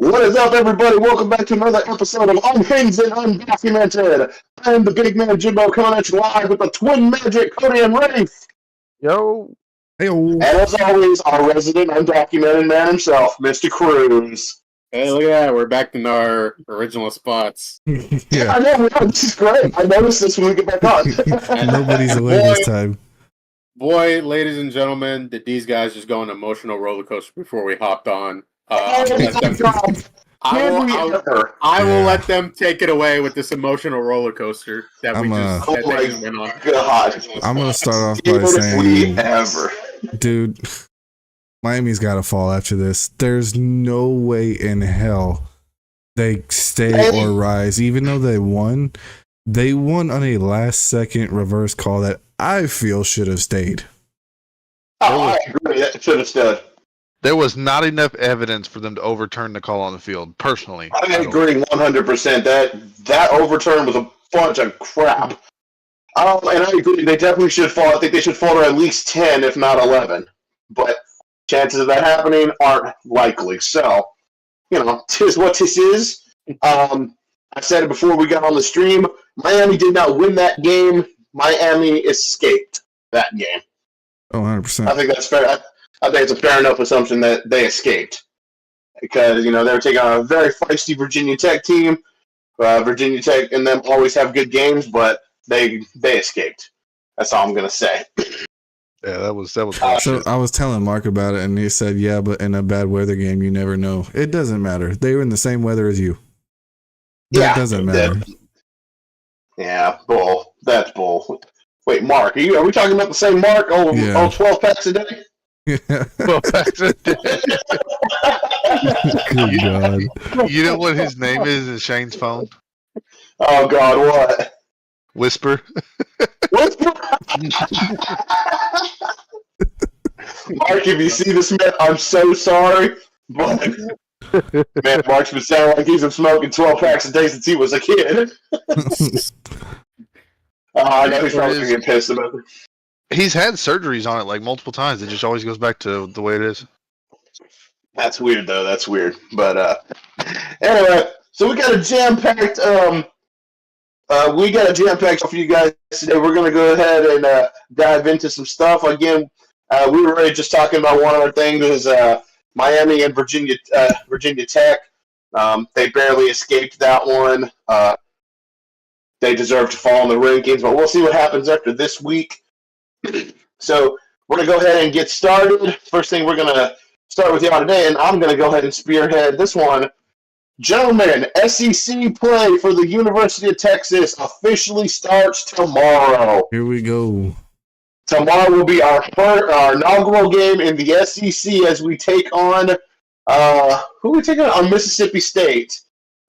What is up, everybody? Welcome back to another episode of Unhinged and Undocumented. I am the big man Jimbo coming at you live with the twin magic Cody and Rafe. Yo. Hey, and as always, our resident undocumented man himself, Mr. Cruz. Hey, look at that. We're back in our original spots. Yeah, I know. This is great. I noticed this when we get back on. Nobody's away this time. Boy, ladies and gentlemen, did these guys just go on an emotional roller coaster before we hopped on. I will let them take it away with this emotional roller coaster that we just went on. God. I'm going to start off by saying, dude, Miami's got to fall after this. There's no way in hell they stay or rise. Even though they won on a last-second reverse call that I feel should have stayed. Oh, I agree. That should have stood. There was not enough evidence for them to overturn the call on the field, personally. I agree 100%. That overturn was a bunch of crap. And I agree, they definitely should fall. I think they should fall to at least 10, if not 11. But chances of that happening aren't likely. So, tis what this is. I said it before we got on the stream. Miami did not win that game. Miami escaped that game. Oh, 100%. I think that's fair. I think it's a fair enough assumption that they escaped. Because, they were taking on a very feisty Virginia Tech team. Virginia Tech and them always have good games, but they escaped. That's all I'm going to say. Yeah, that was so I was telling Mark about it, and he said, yeah, but in a bad weather game, you never know. It doesn't matter. They were in the same weather as you. That doesn't matter. Yeah, bull. That's bull. Wait, Mark, are we talking about the same Mark? Oh, 12 packs a day? Yeah. 12 packs a day. Good God. You know what his name is in Shane's phone? Oh, God, what? Whisper. Whisper? Mark, if you see this, man, I'm so sorry, but man, Mark's been sounding like he's been smoking 12 packs a day since he was a kid. I know he's probably getting pissed about it. He's had surgeries on it like multiple times. It just always goes back to the way it is. That's weird, though. That's weird. But anyway, so we got a jam-packed for you guys today. We're going to go ahead and dive into some stuff. Again, we were already just talking about one of our things is Miami and Virginia Tech. They barely escaped that one. They deserve to fall in the rankings, but we'll see what happens after this week. So we're going to go ahead and get started. First thing we're going to start with y'all today, and I'm going to go ahead and spearhead this one. Gentlemen, SEC play for the University of Texas officially starts tomorrow. Here we go. Tomorrow will be our inaugural game in the SEC as we take on who are we taking on? Mississippi State.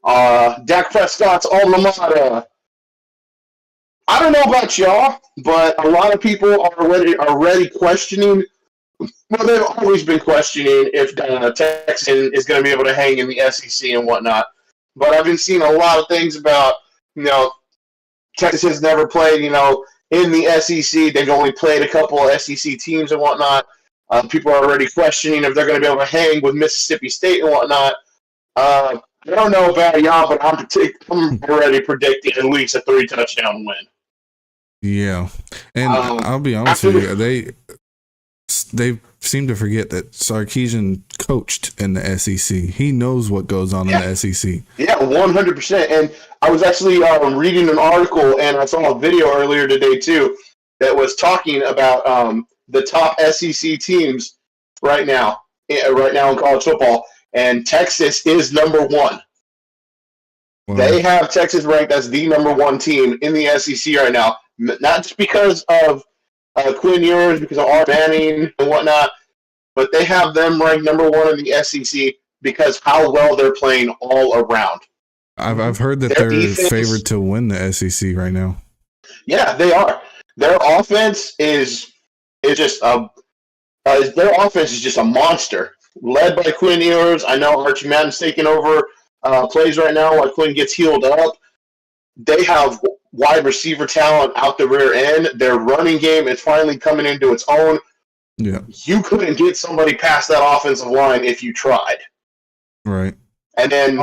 Dak Prescott's alma mater. I don't know about y'all, but a lot of people are already questioning. Well, they've always been questioning if Texas is going to be able to hang in the SEC and whatnot. But I've been seeing a lot of things about, Texas has never played, in the SEC. They've only played a couple of SEC teams and whatnot. People are already questioning if they're going to be able to hang with Mississippi State and whatnot. I don't know about y'all, but I'm already predicting at least a 3-touchdown win. Yeah, and I'll be honest with you, they seem to forget that Sarkisian coached in the SEC. He knows what goes on in the SEC. Yeah, 100%. And I was actually reading an article, and I saw a video earlier today too that was talking about the top SEC teams right now in college football, and Texas is number one. Wow. They have Texas ranked as the number one team in the SEC right now. Not just because of Quinn Ewers, because of Art Manning and whatnot, but they have them ranked number one in the SEC because how well they're playing all around. I've heard that they're favored to win the SEC right now. Yeah, they are. Their offense is just a monster, led by Quinn Ewers. I know Archie Madden's taking over plays right now while Quinn gets healed up. They have wide receiver talent out the rear end. Their running game is finally coming into its own. Yeah. You couldn't get somebody past that offensive line if you tried. Right. And then,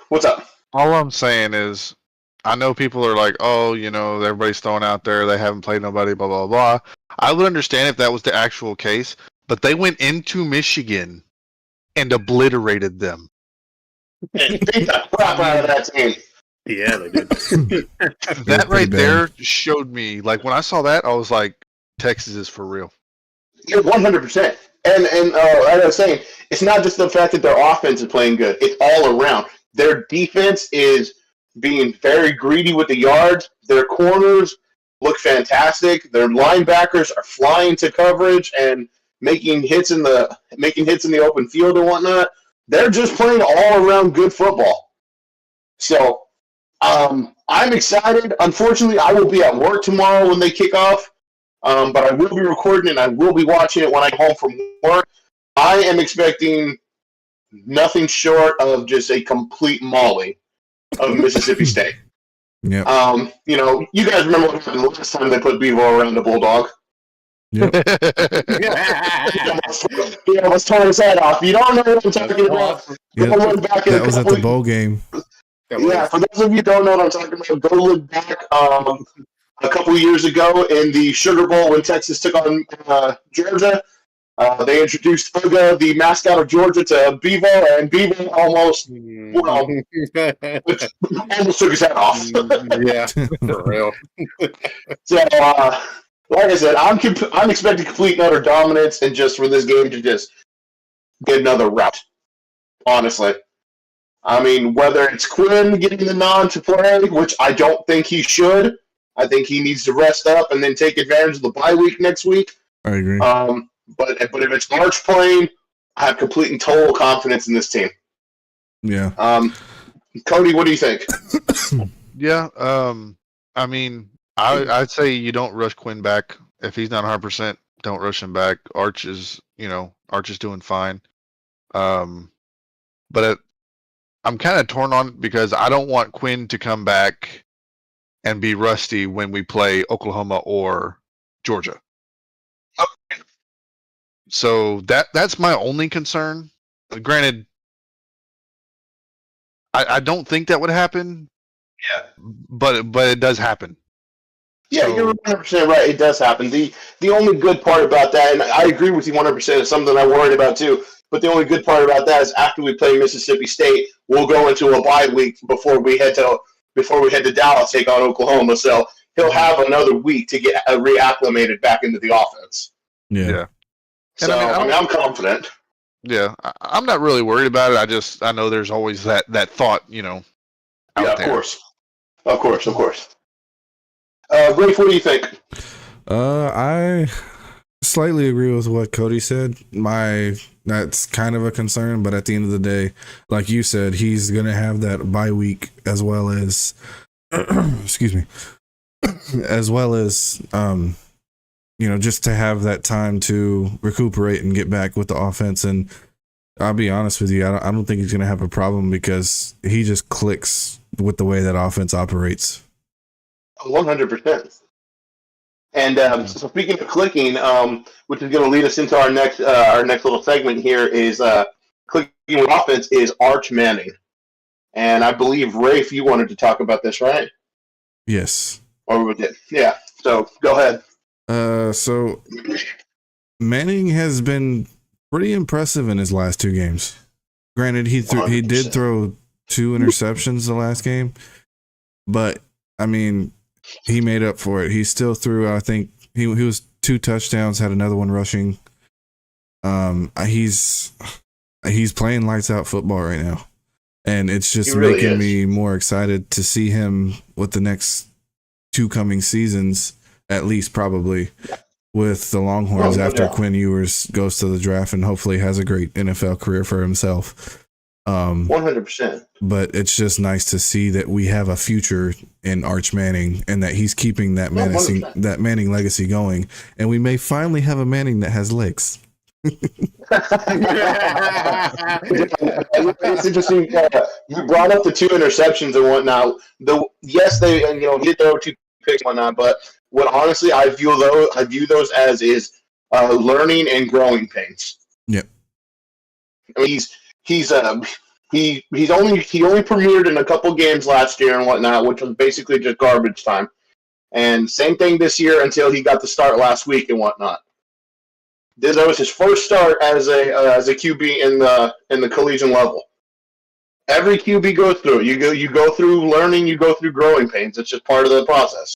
what's up? All I'm saying is, I know people are like, oh, everybody's throwing out there, they haven't played nobody, blah, blah, blah. I would understand if that was the actual case, but they went into Michigan and obliterated them. Beat the crap out of that team. Yeah, they did. That right there showed me, like, when I saw that, I was like, Texas is for real. Yeah, 100%. And like I was saying, it's not just the fact that their offense is playing good. It's all around. Their defense is being very greedy with the yards. Their corners look fantastic. Their linebackers are flying to coverage and making hits in the open field and whatnot. They're just playing all around good football. So I'm excited. Unfortunately, I will be at work tomorrow when they kick off. But I will be recording and I will be watching it when I get home from work. I am expecting nothing short of just a complete molly of Mississippi State. Yeah. You guys remember what happened the last time they put Bevo around the Bulldog? Yep. He almost tore his head off. You don't know what I'm talking about. Yep. Go look back That was at the bowl game. Yeah, for those of you who don't know what I'm talking about, go look back a couple of years ago in the Sugar Bowl when Texas took on Georgia. They introduced Uga, the mascot of Georgia, to Bevo, and Bevo almost took his head off. Yeah, for real. So, like I said, I'm expecting complete and utter dominance, and just for this game to just get another rout. Honestly, I mean, whether it's Quinn getting the nod to play, which I don't think he should. I think he needs to rest up and then take advantage of the bye week next week. I agree. But if it's Arch playing, I have complete and total confidence in this team. Yeah. Cody, what do you think? Yeah. I mean, I'd say you don't rush Quinn back. If he's not 100%, don't rush him back. Arch is doing fine. But I'm kind of torn on it because I don't want Quinn to come back and be rusty when we play Oklahoma or Georgia. Okay. So that's my only concern. Granted, I don't think that would happen. Yeah. But it does happen. Yeah, So, you're 100% right. It does happen. The only good part about that, and I agree with you 100%, it's something I worried about too, but the only good part about that is after we play Mississippi State, we'll go into a bye week before we head to Dallas, take on Oklahoma. So he'll have another week to get reacclimated back into the offense. Yeah. So, I'm confident. Yeah, I'm not really worried about it. I know there's always that thought, out yeah, of there. Of course. Rafe, what do you think? I slightly agree with what Cody said. That's kind of a concern, but at the end of the day, like you said, he's gonna have that bye week as well as excuse me, as well as just to have that time to recuperate and get back with the offense. And I'll be honest with you, I don't think he's gonna have a problem because he just clicks with the way that offense operates. 100%. And so speaking of clicking, which is going to lead us into our next little segment here, is clicking with offense is Arch Manning. And I believe, Rafe, you wanted to talk about this, right? Yes. Or we did. Yeah. So go ahead. So Manning has been pretty impressive in his last two games. Granted, he did throw 2 interceptions the last game, but I mean, he made up for it. He still threw, I think he was 2 touchdowns, had another one rushing. He's playing lights out football right now. And it's just really making is. me more excited to see him with the next 2 coming seasons, at least probably, with the Longhorns after Quinn Ewers goes to the draft and hopefully has a great NFL career for himself. 100%. But it's just nice to see that we have a future in Arch Manning and that he's keeping that Manning legacy going. And we may finally have a Manning that has legs. It's interesting. You brought up the 2 interceptions and whatnot. Yes, they hit throw 2 picks and whatnot, but what honestly I view those as is learning and growing pains. Yep. I mean, he's he only premiered in a couple games last year and whatnot, which was basically just garbage time. And same thing this year until he got the start last week and whatnot. That was his first start as a QB in the collegiate level. Every QB goes through it. You go through learning, you go through growing pains. It's just part of the process.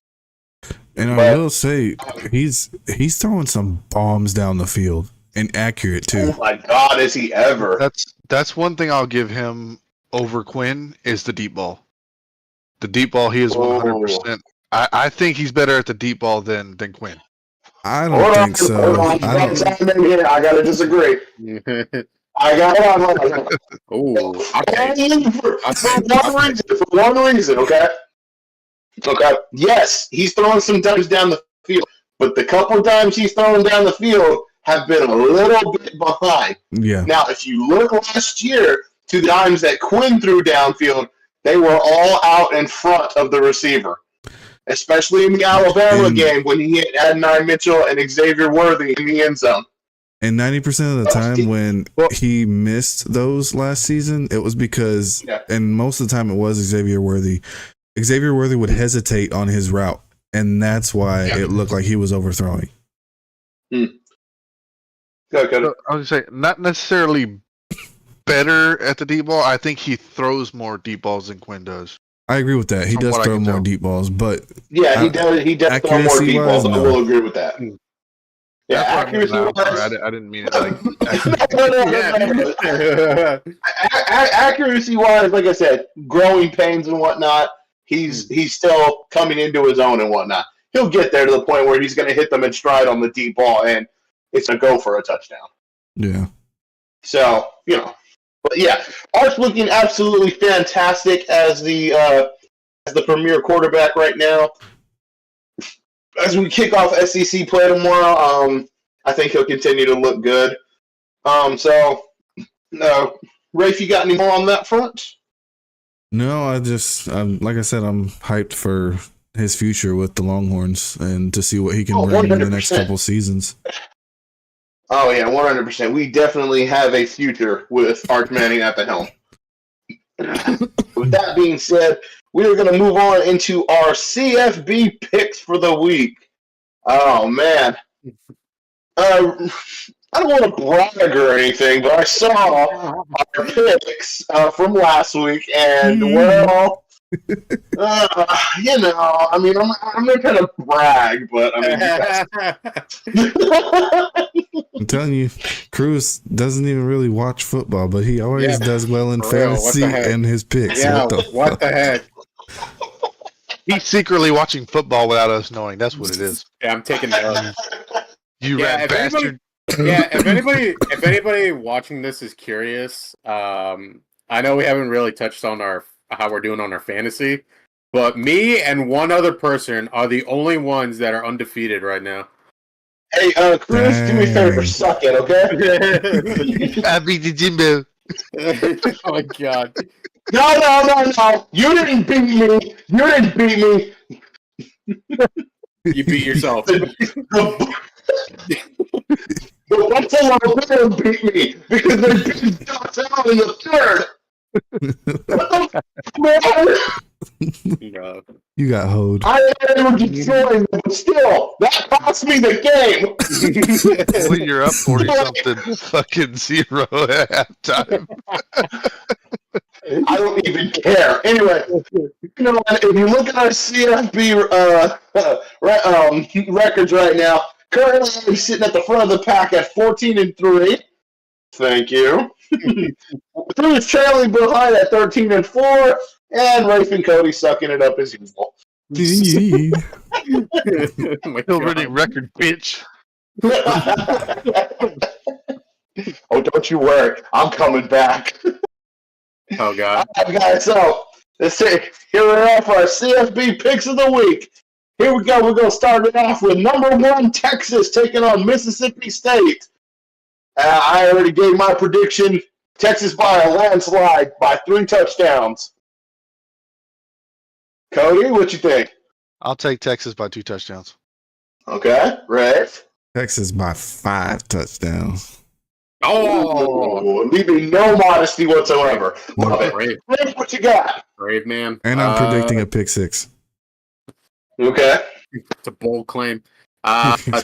And I will say he's throwing some bombs down the field and accurate too. Oh my God, is he ever? That's one thing I'll give him over Quinn is the deep ball. The deep ball, he is 100%. I think he's better at the deep ball than Quinn. I don't think so. Hold on. I gotta disagree. Hold on. Oh, For one reason, okay? Okay. Yes, he's throwing some dimes down the field, but the couple dimes he's throwing down the field have been a little bit behind. Yeah. Now, if you look last year to the dimes that Quinn threw downfield, they were all out in front of the receiver. Especially in the Alabama game when he hit Adonai Mitchell and Xavier Worthy in the end zone. And 90% of the time when he missed those last season, it was because, and most of the time it was Xavier Worthy. Xavier Worthy would hesitate on his route, and that's why it looked like he was overthrowing. Go. So, I was going to say, not necessarily better at the deep ball. I think he throws more deep balls than Quinn does. I agree with that. He does throw more deep balls, but yeah, he does. He does throw more deep balls. I will agree with that. Yeah, accuracy wise, I didn't mean it like. Accuracy wise, like I said, growing pains and whatnot. He's still coming into his own and whatnot. He'll get there to the point where he's going to hit them in stride on the deep ball, and it's a go for a touchdown. Yeah. So but yeah, Art's looking absolutely fantastic as the premier quarterback right now. As we kick off SEC play tomorrow, I think he'll continue to look good. So, Rafe, you got any more on that front? No, like I said, I'm hyped for his future with the Longhorns and to see what he can bring in the next couple seasons. Oh, yeah, 100%. We definitely have a future with Arch Manning at the helm. With that being said, we are going to move on into our CFB picks for the week. Oh, man. I don't want to brag or anything, but I saw our picks from last week, and, well... I mean, I'm not going to brag, but I mean, I'm telling you, Cruz doesn't even really watch football, but he always does well in fantasy and his picks. Yeah, what the heck? He's secretly watching football without us knowing. That's what it is. Yeah, I'm taking notes. You rat bastard. If anybody watching this is curious, I know we haven't really touched on how we're doing on our fantasy, but me and one other person are the only ones that are undefeated right now. Hey, Cruz, do me a favor, suck it, okay? I beat the Jimbo. Oh my God. No. You didn't beat me. You beat yourself. The Buffalo Bills beat me because they beat Josh Allen in the third. You got hoed. I am destroying them, but still, that cost me the game. When you're up 40-something, fucking 0 at halftime. I don't even care. Anyway, if you look at our CFB records right now, currently I'm sitting at the front of the pack at 14-3. Thank you. Drew is trailing behind at 13-4, and Rafe and Cody sucking it up as usual. Still running record, bitch. Oh, don't you worry. I'm coming back. Oh, God. All right, guys, so let's see. Here we are for our CFB picks of the week. Here we go. We're going to start it off with number 1, Texas, taking on Mississippi State. I already gave my prediction. Texas by a landslide by 3 touchdowns. Cody, what you think? I'll take Texas by 2 touchdowns. Okay, Rafe. Texas by 5 touchdowns. Oh, leaving no modesty whatsoever. Love it. Brave. Brave, what you got? Brave man. And I'm predicting a pick six. Okay. It's a bold claim.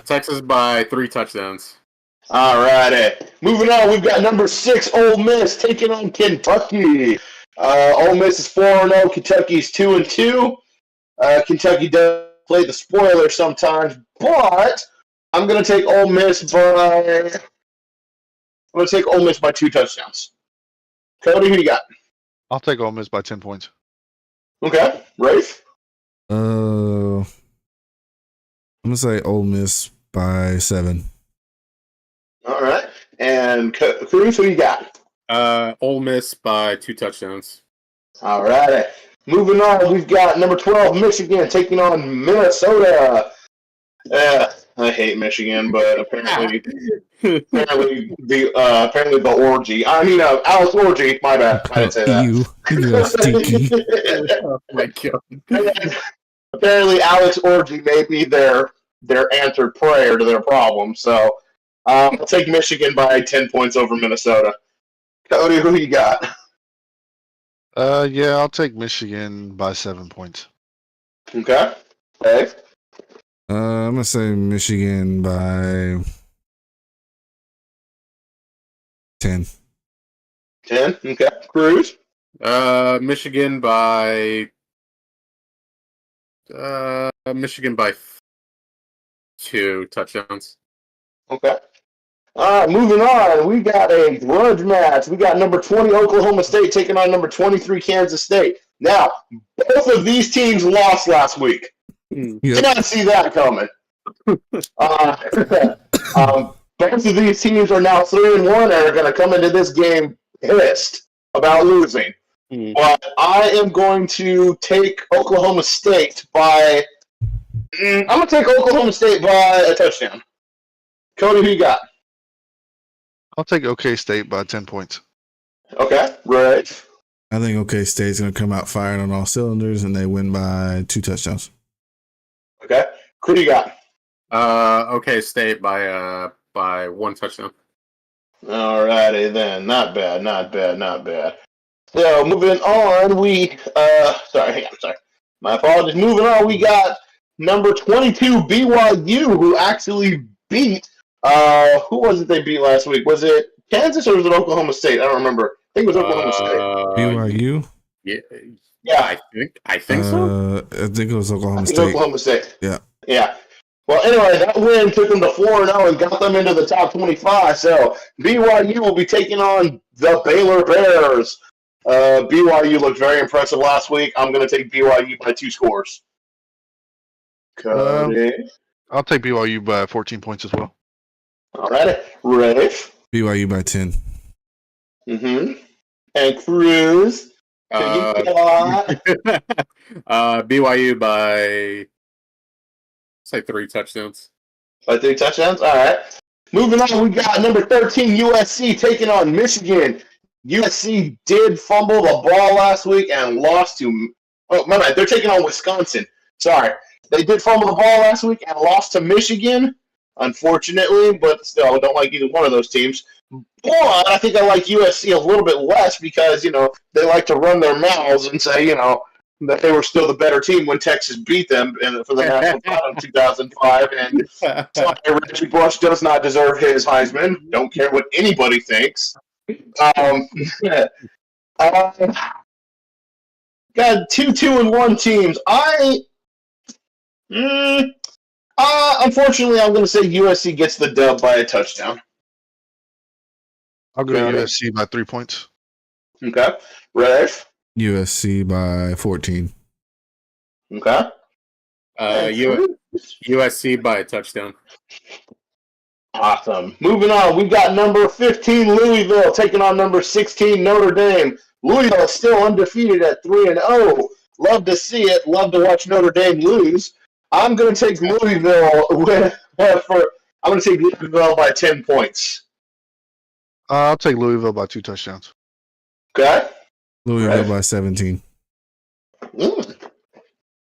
Texas by 3 touchdowns. All righty. Moving on, we've got number 6, Ole Miss, taking on Kentucky. Ole Miss is 4-0. Kentucky's 2-2. Kentucky does play the spoiler sometimes, but I'm going to take Ole Miss by 2 touchdowns. Cody, who you got? I'll take Ole Miss by 10 points. Okay. Rafe? I'm gonna say Ole Miss by 7. All right. And Cruz, who you got? Ole Miss by 2 touchdowns. All righty. Moving on, we've got number 12, Michigan, taking on Minnesota. I hate Michigan, but apparently the orgy. I mean, Alex Orgy. My bad. I didn't say that. You are stinky. Oh my god. And apparently, Alex Orgy may be their answered prayer to their problem. So I'll take Michigan by 10 points over Minnesota. Cody, who you got? Yeah, I'll take Michigan by 7 points. Okay. Dave? I'm gonna say Michigan by 10. 10. Okay. Cruz? Michigan by 2 touchdowns. Okay. All right, moving on. We got a grudge match. We got number 20 Oklahoma State taking on number 23 Kansas State. Now, both of these teams lost last week. Yep. Did not see that coming. Both of these teams are now 3-1 and are going to come into this game pissed about losing. But I am going to take Oklahoma State by. I'm going to take Oklahoma State by a touchdown. Cody, who you got? I'll take OK State by 10 points. Okay, right. I think OK State's gonna come out firing on all cylinders and they win by 2 touchdowns. Okay, who do you got? Okay, State by 1 touchdown. Alrighty then, not bad. So moving on, sorry, my apologies. Moving on, we got number 22 BYU, who actually beat. Who was it they beat last week? Was it Kansas or was it Oklahoma State? I don't remember. I think it was Oklahoma State. BYU? Yeah, I think so. I think it was Oklahoma State. Oklahoma State. Yeah. Well, anyway, that win took them to 4-0 and got them into the top 25. So BYU will be taking on the Baylor Bears. BYU looked very impressive last week. I'm going to take BYU by 2 scores. Cody. I'll take BYU by 14 points as well. All right. Rafe. BYU by 10. Mm-hmm. And Cruz. BYU by, say, 3 touchdowns. By 3 touchdowns? All right. Moving on, we got number 13 USC taking on Michigan. USC did fumble the ball last week and lost to. Oh, my bad. They're taking on Wisconsin. Sorry. They did fumble the ball last week and lost to Michigan, unfortunately, but still, I don't like either one of those teams. But I think I like USC a little bit less because, they like to run their mouths and say, that they were still the better team when Texas beat them for the national title in 2005. And sorry, Reggie Bush does not deserve his Heisman. Don't care what anybody thinks. Got 2-2-1 teams. Unfortunately, I'm going to say USC gets the dub by a touchdown. I'll go USC by 3 points. Okay. Rafe? USC by 14. Okay. USC by a touchdown. Awesome. Moving on, we've got number 15 Louisville taking on number 16 Notre Dame. Louisville is still undefeated at 3-0. Love to see it. Love to watch Notre Dame lose. I'm going to take Louisville by 10 points. I'll take Louisville by 2 touchdowns. Okay. Louisville by 17.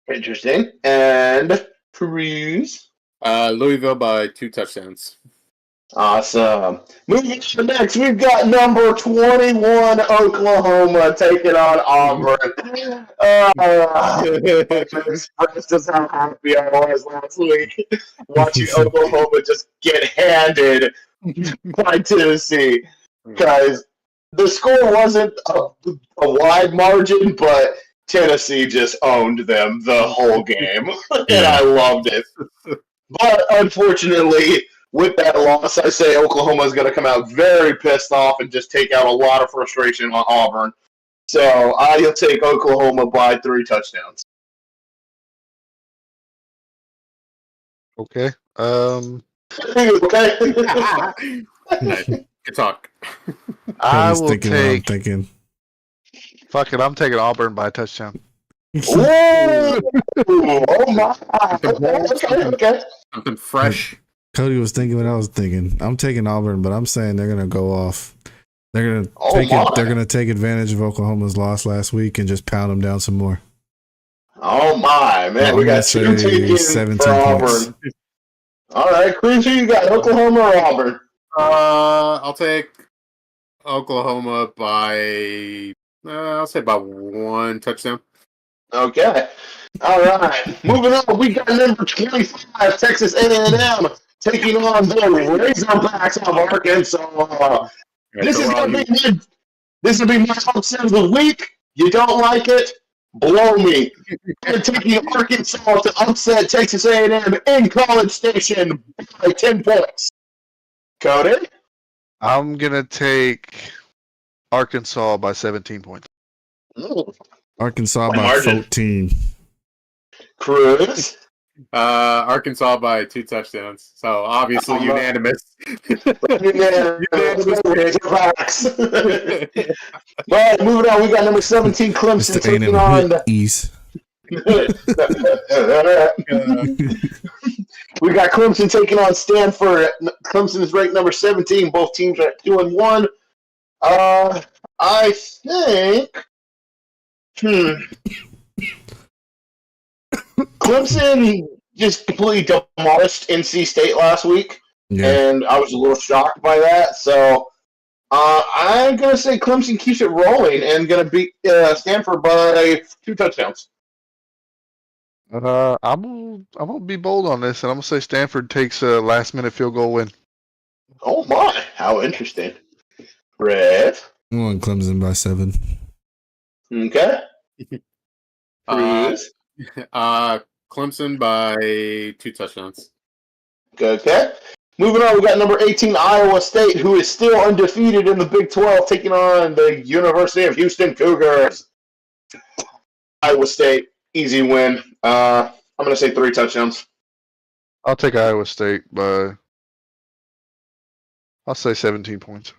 Interesting. And Cruz. Louisville by 2 touchdowns. Awesome. Moving on to next, we've got number 21 Oklahoma taking on Auburn. Expressed just how happy I was last week watching Oklahoma just get handed by Tennessee because the score wasn't a wide margin, but Tennessee just owned them the whole game, and I loved it. But unfortunately, with that loss, I say Oklahoma is going to come out very pissed off and just take out a lot of frustration on Auburn. So I'll take Oklahoma by 3 touchdowns. Okay. Okay. Nice. Good talk. I was will thinking what I'm take. thinking. Fuck it, I'm taking Auburn by a touchdown. Whoa! Oh my! Okay. Something fresh. Cody was thinking what I was thinking. I'm taking Auburn, but I'm saying they're gonna go off. They're gonna take it. They're gonna take advantage of Oklahoma's loss last week and just pound them down some more. Oh my man, we got 2 taken 17 for Auburn. points. All right, Cruz, who you got? Oklahoma or Auburn? I'll take Oklahoma by. I'll say by 1 touchdown. Okay. All right. Moving on, we got number 25, Texas A&M, taking on the Razorbacks of Arkansas. This is gonna be my upset of the week. You don't like it? Blow me. I'm taking Arkansas to upset Texas A&M in College Station by 10 points. Cody? I'm gonna take Arkansas by 17 points. Ooh. Arkansas By by margin. 14. Cruz? Arkansas by 2 touchdowns. So obviously unanimous. Razorbacks. Right, moving on. We got number 17, Clemson, Mr. taking A&M on. East. We got Clemson taking on Stanford. Clemson is ranked number 17. Both teams are at 2-1. I think. Clemson just completely demolished NC State last week, and I was a little shocked by that. So I'm gonna say Clemson keeps it rolling and gonna beat Stanford by 2 touchdowns. I'm gonna be bold on this, and I'm gonna say Stanford takes a last-minute field goal win. Oh my! How interesting. Red. I'm going Clemson by 7. Okay. Cruz. Clemson by 2 touchdowns. Okay. Moving on, we got number 18, Iowa State, who is still undefeated in the Big 12, taking on the University of Houston Cougars. Iowa State, easy win. I'm going to say 3 touchdowns. I'll take Iowa State by. I'll say 17 points.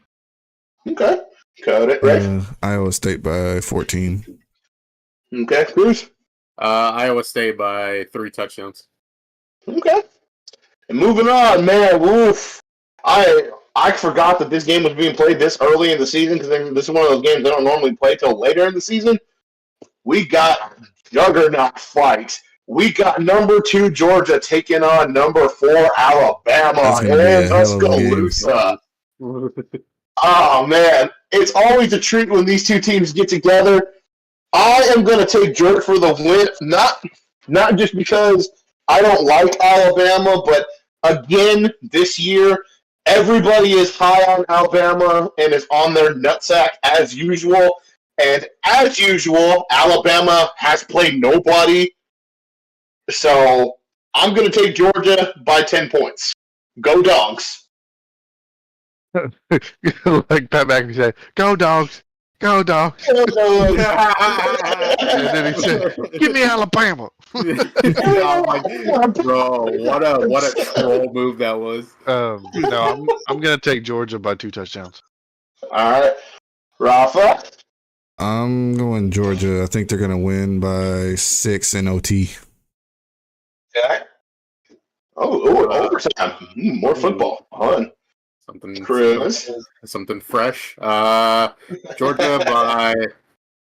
Okay. Got it, right? Iowa State by 14. Okay, Cruz. Iowa State by 3 touchdowns. Okay. And moving on, man, woof. I forgot that this game was being played this early in the season because this is one of those games they don't normally play till later in the season. We got juggernaut fight. We got number 2 Georgia taking on number 4 Alabama in Tuscaloosa. Oh man, it's always a treat when these 2 teams get together. I am going to take Georgia for the win, not just because I don't like Alabama, but again this year everybody is high on Alabama and is on their nutsack as usual. And as usual, Alabama has played nobody. So I'm going to take Georgia by 10 points. Go Dogs. Like Pat McAfee said, "Go Dogs, go Dogs." Go Dogs. And then he said, "Give me Alabama." Oh my, bro, what a troll move that was. No, I'm gonna take Georgia by 2 touchdowns. All right, Rafa. I'm going Georgia. I think they're going to win by 6 in OT. Okay. Oh, overtime. More football. Fun. Something fresh.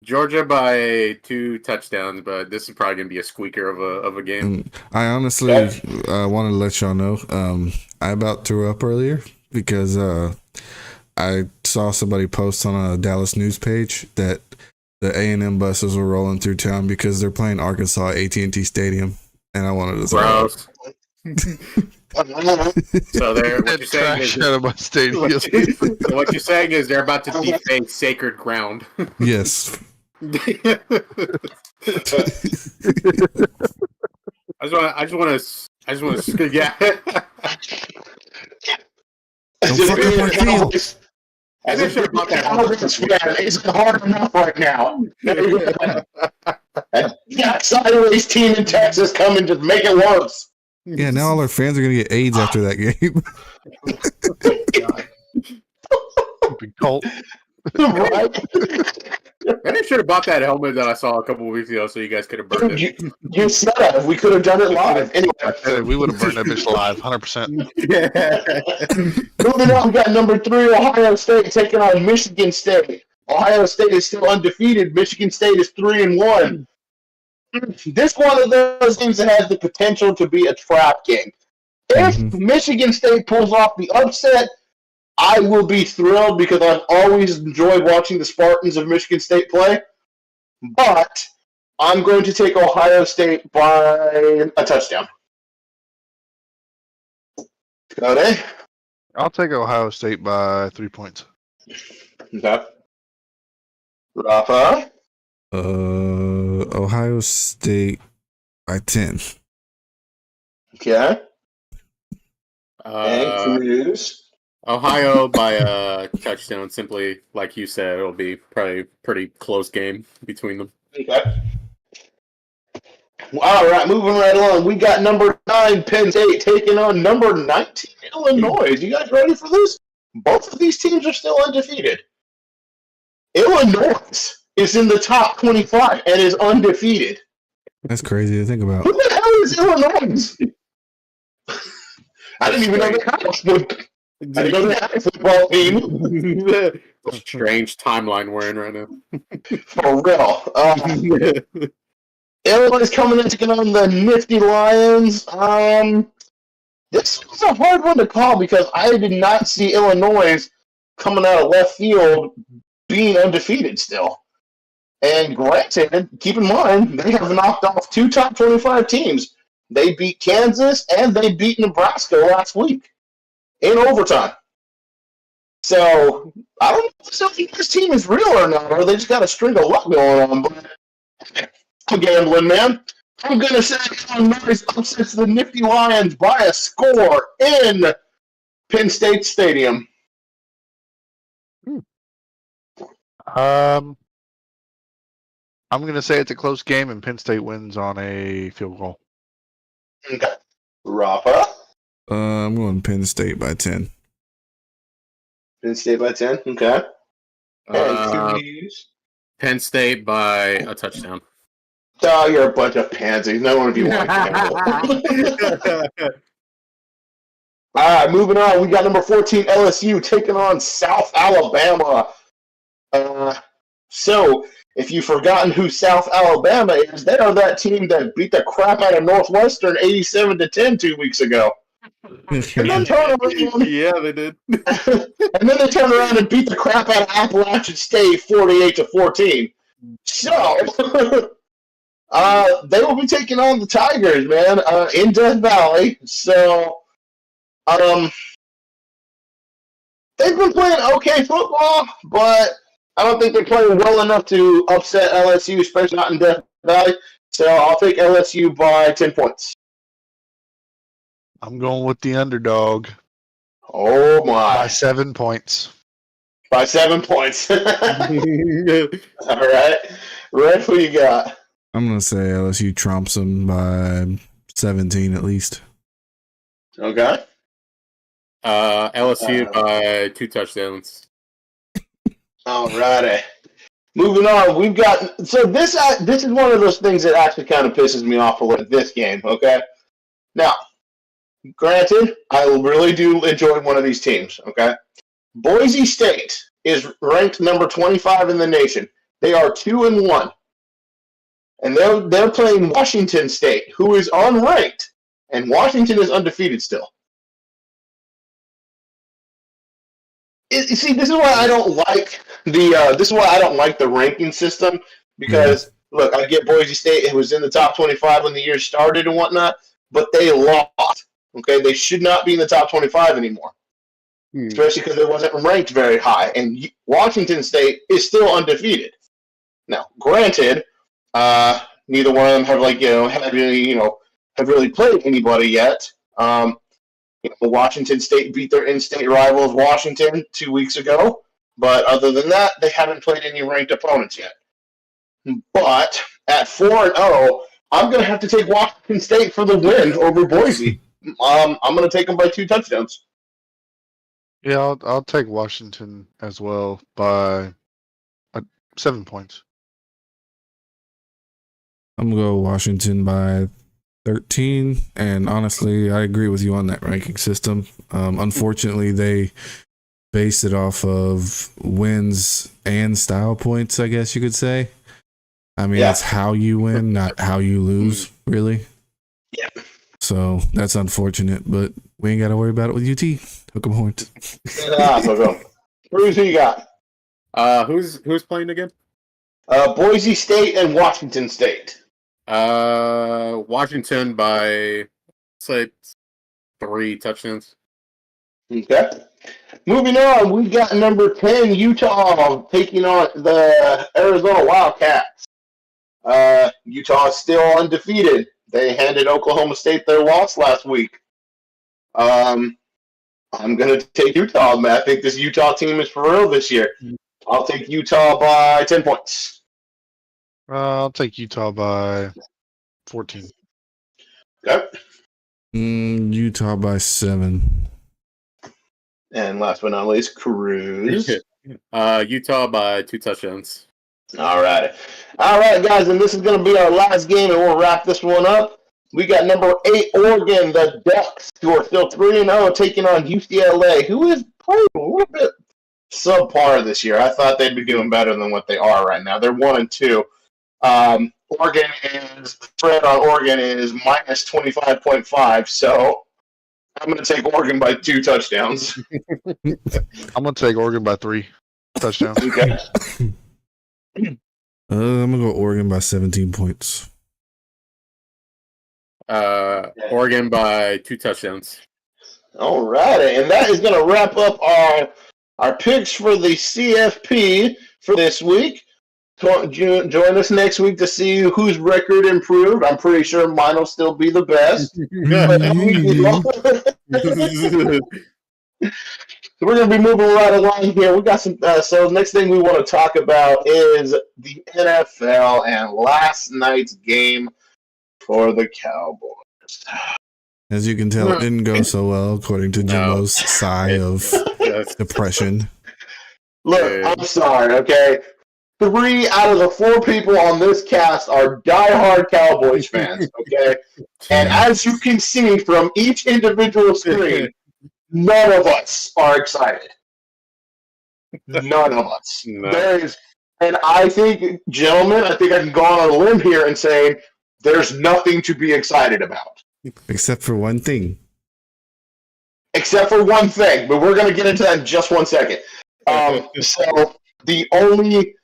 Georgia by 2 touchdowns, but this is probably gonna be a squeaker of a game. I honestly want to let y'all know I about threw up earlier because I saw somebody post on a Dallas news page that the A&M buses were rolling through town because they're playing Arkansas at AT&T Stadium, and I wanted to throw up. So there, what you're saying is, out of my stadium. what you're saying is they're about to defame sacred ground. Yes. I just want to, yeah. Don't fuck up our field. As if you're about that, it's hard enough right now. Yeah, sideways team in Texas coming to make it worse. Yeah, now all our fans are gonna get AIDS after that game. Cult. Right? I should have bought that helmet that I saw a couple of weeks ago, so you guys could have burned it. You said it. We could have done it live. Anyway, We would have burned that bitch live, 100%. Moving on, we got number 3, Ohio State taking on Michigan State. Ohio State is still undefeated. Michigan State is 3-1. This one of those games that has the potential to be a trap game. If Michigan State pulls off the upset, I will be thrilled because I've always enjoyed watching the Spartans of Michigan State play. But I'm going to take Ohio State by a touchdown. Cody? I'll take Ohio State by 3 points. Okay. Rafa? Ohio State by 10. Okay. And Cruz? Ohio by a touchdown. Simply, like you said, it'll be probably a pretty close game between them. Okay. All right, moving right along. We got number 9, Penn State, taking on number 19, Illinois. You guys ready for this? Both of these teams are still undefeated. Illinois is in the top 25 and is undefeated. That's crazy to think about. Who the hell is Illinois? I didn't even know they had a football team. Strange timeline we're in right now. For real. Illinois is coming in taking on the nifty Lions. This was a hard one to call because I did not see Illinois coming out of left field being undefeated still. And granted, keep in mind, they have knocked off 2 top 25 teams. They beat Kansas and they beat Nebraska last week in overtime. So, I don't know if this team is real or not, or they just got a string of luck going on. But I'm gambling, man. I'm going to say Illinois upsets the nifty Lions by a score in Penn State Stadium. I'm going to say it's a close game and Penn State wins on a field goal. Okay. Rafa? I'm going Penn State by 10. Penn State by 10? Okay. Penn State by a touchdown. Oh, you're a bunch of pansies. No one of you want to gamble. All right, moving on. We got number 14, LSU, taking on South Alabama. So, if you've forgotten who South Alabama is, they are that team that beat the crap out of Northwestern 87-10 2 weeks ago. And then turn around, Yeah, they did. and then they turned around and beat the crap out of Appalachian State 48-14. So, they will be taking on the Tigers, man, in Death Valley. So, they've been playing okay football, but I don't think they're playing well enough to upset LSU, especially not in Death Valley. So I'll take LSU by 10 points. I'm going with the underdog. Oh, my. By 7 points. By 7 points. All right. Red, who you got? I'm going to say LSU trumps them by 17 at least. Okay. LSU by 2 touchdowns. All righty. Moving on, we've got... So this is one of those things that actually kind of pisses me off a little, this game, okay? Now, granted, I really do enjoy one of these teams, okay? Boise State is ranked number 25 in the nation. They are 2-1. And they're playing Washington State, who is unranked. And Washington is undefeated still. See, this is why I don't like the ranking system because look, I get Boise State. It was in the top 25 when the year started and whatnot, but they lost. Okay, they should not be in the top 25 anymore, especially because it wasn't ranked very high. And Washington State is still undefeated. Now, granted, neither one of them have really played anybody yet. Washington State beat their in-state rivals, Washington, 2 weeks ago. But other than that, they haven't played any ranked opponents yet. But at 4-0, I'm going to have to take Washington State for the win over Boise. I'm going to take them by 2 touchdowns. Yeah, I'll take Washington as well by 7 points. I'm going to go Washington by 13, and honestly, I agree with you on that ranking system. Unfortunately, they base it off of wins and style points, I guess you could say. I mean, it's how you win, not how you lose, really. Yeah. So that's unfortunate, but we ain't got to worry about it with UT. Hook 'em horns. Who you got? Who's playing again? Boise State and Washington State. Washington by, say, 3 touchdowns. Okay. Moving on, we got number 10, Utah, taking on the Arizona Wildcats. Utah is still undefeated. They handed Oklahoma State their loss last week. I'm going to take Utah, man. I think this Utah team is for real this year. I'll take Utah by 10 points. I'll take Utah by 14. Okay. Utah by 7. And last but not least, Cruz. Utah by 2 touchdowns. All right, guys, and this is going to be our last game, and we'll wrap this one up. We got number 8, Oregon, the Ducks, who are still 3-0, taking on UCLA, who is playing a little bit subpar this year. I thought they'd be doing better than what they are right now. They're 1-2. Oregon is the spread on Oregon is minus 25.5, so I'm going to take Oregon by 2 touchdowns. I'm going to take Oregon by 3 touchdowns. Okay. I'm going to go Oregon by 17 points. Oregon by 2 touchdowns. All right, and that is going to wrap up our picks for the CFP for this week. Join us next week to see whose record improved. I'm pretty sure mine will still be the best. So we're going to be moving right along here. We got some. So next thing we want to talk about is the NFL and last night's game for the Cowboys. As you can tell, it didn't go so well, according to Jimbo's sigh of depression. Look, I'm sorry, okay? 3 out of the 4 people on this cast are diehard Cowboys fans, okay? And as you can see from each individual screen, none of us are excited. None of us. No. And I think, gentlemen, I can go on a limb here and say there's nothing to be excited about. Except for one thing. Except for one thing, but we're going to get into that in just 1 second. So the only...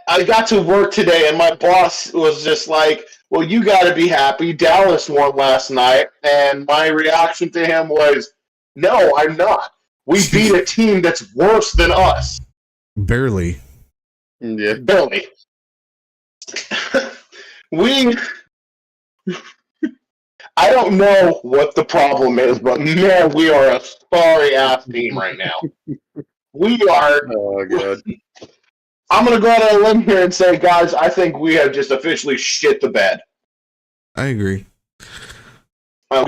I got to work today, and my boss was just like, well, you got to be happy. Dallas won last night. And my reaction to him was, no, I'm not. We beat a team that's worse than us. Barely. Yeah. Barely. I don't know what the problem is, but man, we are a sorry-ass team right now. We are... Oh, God. I'm going to go out on a limb here and say, guys, I think we have just officially shit the bed. I agree. I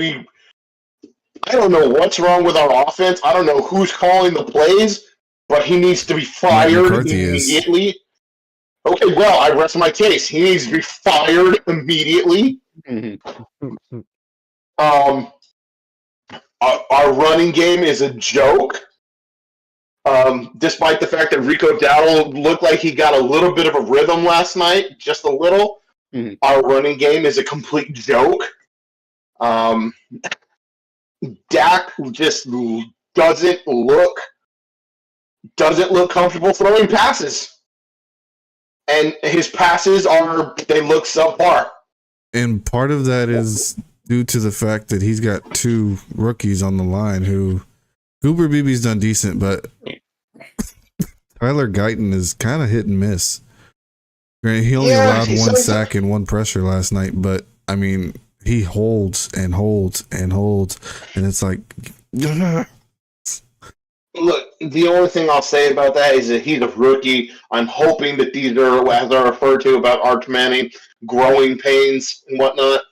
don't know what's wrong with our offense. I don't know who's calling the plays, but he needs to be fired immediately. Okay, well, I rest my case. He needs to be fired immediately. Mm-hmm. Our running game is a joke. Despite the fact that Rico Dowdle looked like he got a little bit of a rhythm last night, just a little, our running game is a complete joke. Dak just doesn't look comfortable throwing passes. And his passes they look subpar. And part of that is due to the fact that he's got two rookies on the line who Cooper Beebe's done decent, but Tyler Guyton is kind of hit and miss. He only allowed one sack and one pressure last night, but I mean, he holds and holds and holds, and it's like, look, the only thing I'll say about that is that he's a rookie. I'm hoping that these are, as I referred to about Arch Manning, growing pains and whatnot.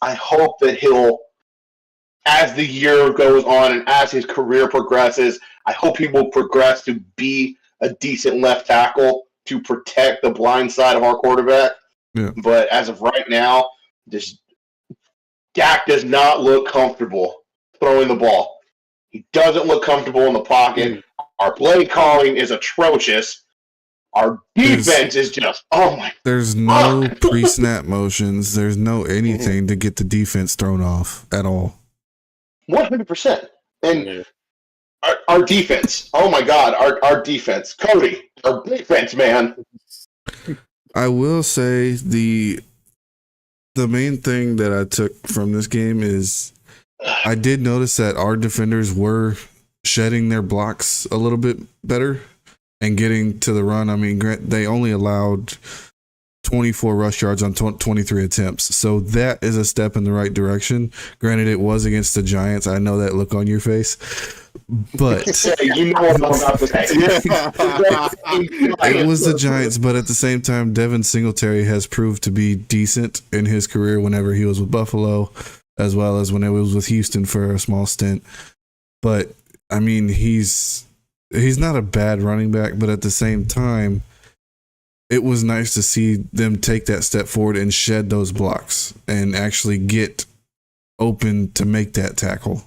I hope that he'll, as the year goes on and as his career progresses, I hope he will progress to be a decent left tackle to protect the blind side of our quarterback. Yeah. But as of right now, Dak does not look comfortable throwing the ball. He doesn't look comfortable in the pocket. Our play calling is atrocious. Our defense is just, oh my. There's no pre-snap motions. There's no anything to get the defense thrown off at all. 100%. And our defense, oh my God, our defense. Cody, our defense, man. I will say the main thing that I took from this game is I did notice that our defenders were shedding their blocks a little bit better and getting to the run. I mean, they only allowed 24 rush yards on 23 attempts. So that is a step in the right direction. Granted, it was against the Giants. I know that look on your face. But you know what I'm about to say. It was the Giants, but at the same time, Devin Singletary has proved to be decent in his career whenever he was with Buffalo, as well as when it was with Houston for a small stint. But I mean, he's not a bad running back, but at the same time, it was nice to see them take that step forward and shed those blocks and actually get open to make that tackle.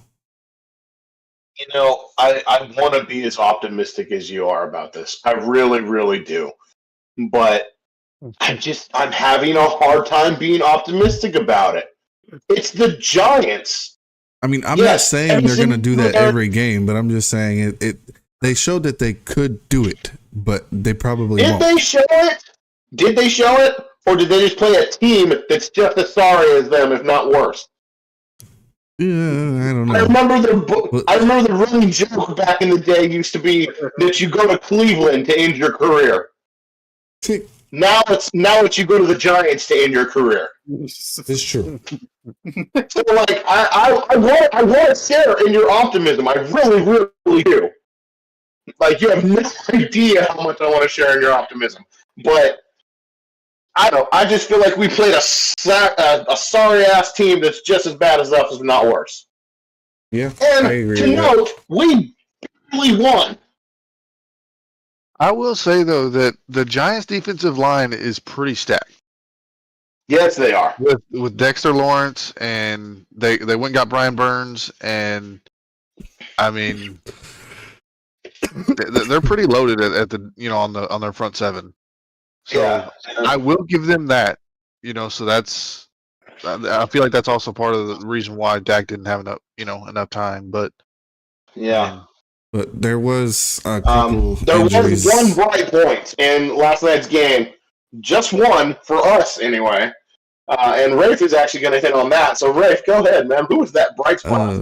You know, I want to be as optimistic as you are about this. I really, really do. But I'm having a hard time being optimistic about it. It's the Giants. I mean, I'm not saying they're going to do that every game, but I'm just saying they showed that they could do it, but they probably won't. Did they show it? Did they show it? Or did they just play a team that's just as sorry as them, if not worse? Yeah, I don't know. I remember the running joke back in the day used to be that you go to Cleveland to end your career. Now it's you go to the Giants to end your career. It's true. So like I want to share in your optimism. I really, really do. Like you have no idea how much I want to share in your optimism. But I don't. I just feel like we played a sorry ass team that's just as bad as us, if not worse. Yeah, and I agree to note, we barely won. I will say though that the Giants' defensive line is pretty stacked. Yes, they are. With Dexter Lawrence, and they went and got Brian Burns, and I mean they're pretty loaded at the on their front seven. So yeah. I will give them that. So that's. I feel like that's also part of the reason why Dak didn't have enough time. But yeah. But there was a couple there injuries. was one bright point in last night's game. Just one for us, anyway. And Rafe is actually going to hit on that. So, Rafe, go ahead, man. Who was that bright spot?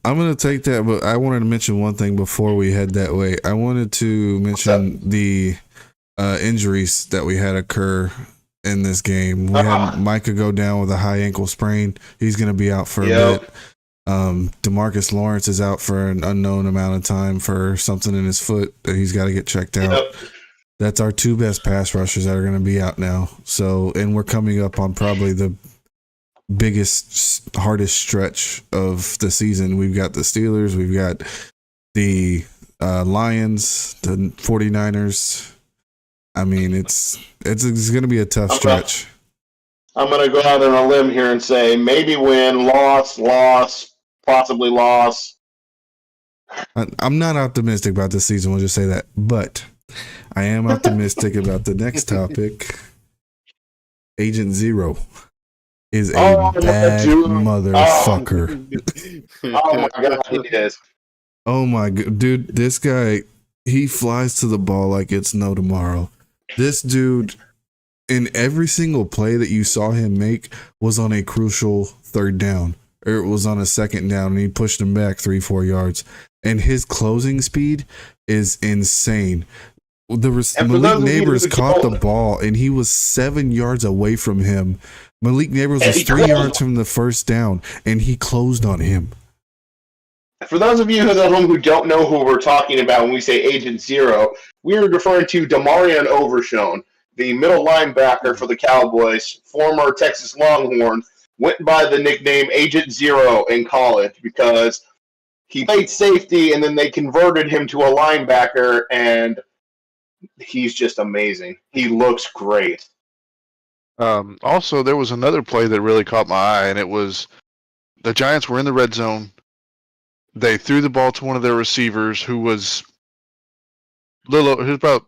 I'm going to take that, but I wanted to mention one thing before we head that way. I wanted to mention the injuries that we had occur in this game. We had Micah go down with a high ankle sprain. He's going to be out for a bit. DeMarcus Lawrence is out for an unknown amount of time for something in his foot that he's got to get checked out. Yep. That's our two best pass rushers that are going to be out now. So, and we're coming up on probably the biggest, hardest stretch of the season. We've got the Steelers, we've got the Lions, the 49ers. I mean, it's going to be a tough stretch. I'm going to go out on a limb here and say maybe win, loss, possibly loss. I'm not optimistic about this season. We'll just say that. But I am optimistic about the next topic. Agent Zero is a bad motherfucker. Oh my God, he is. Oh my god, dude! This guy, he flies to the ball like it's no tomorrow. This dude, in every single play that you saw him make, was on a crucial third down, or it was on a second down, and he pushed him back 3-4 yards. And his closing speed is insane. Malik Neighbors caught the ball, and he was 7 yards away from him. Malik Neighbors was 3 yards from the first down, and he closed on him. For those of you at home who don't know who we're talking about when we say Agent Zero, we are referring to Damarian Overshone, the middle linebacker for the Cowboys, former Texas Longhorn, went by the nickname Agent Zero in college because he played safety and then they converted him to a linebacker, and he's just amazing. He looks great. Also, there was another play that really caught my eye, and it was the Giants were in the red zone. They threw the ball to one of their receivers who was about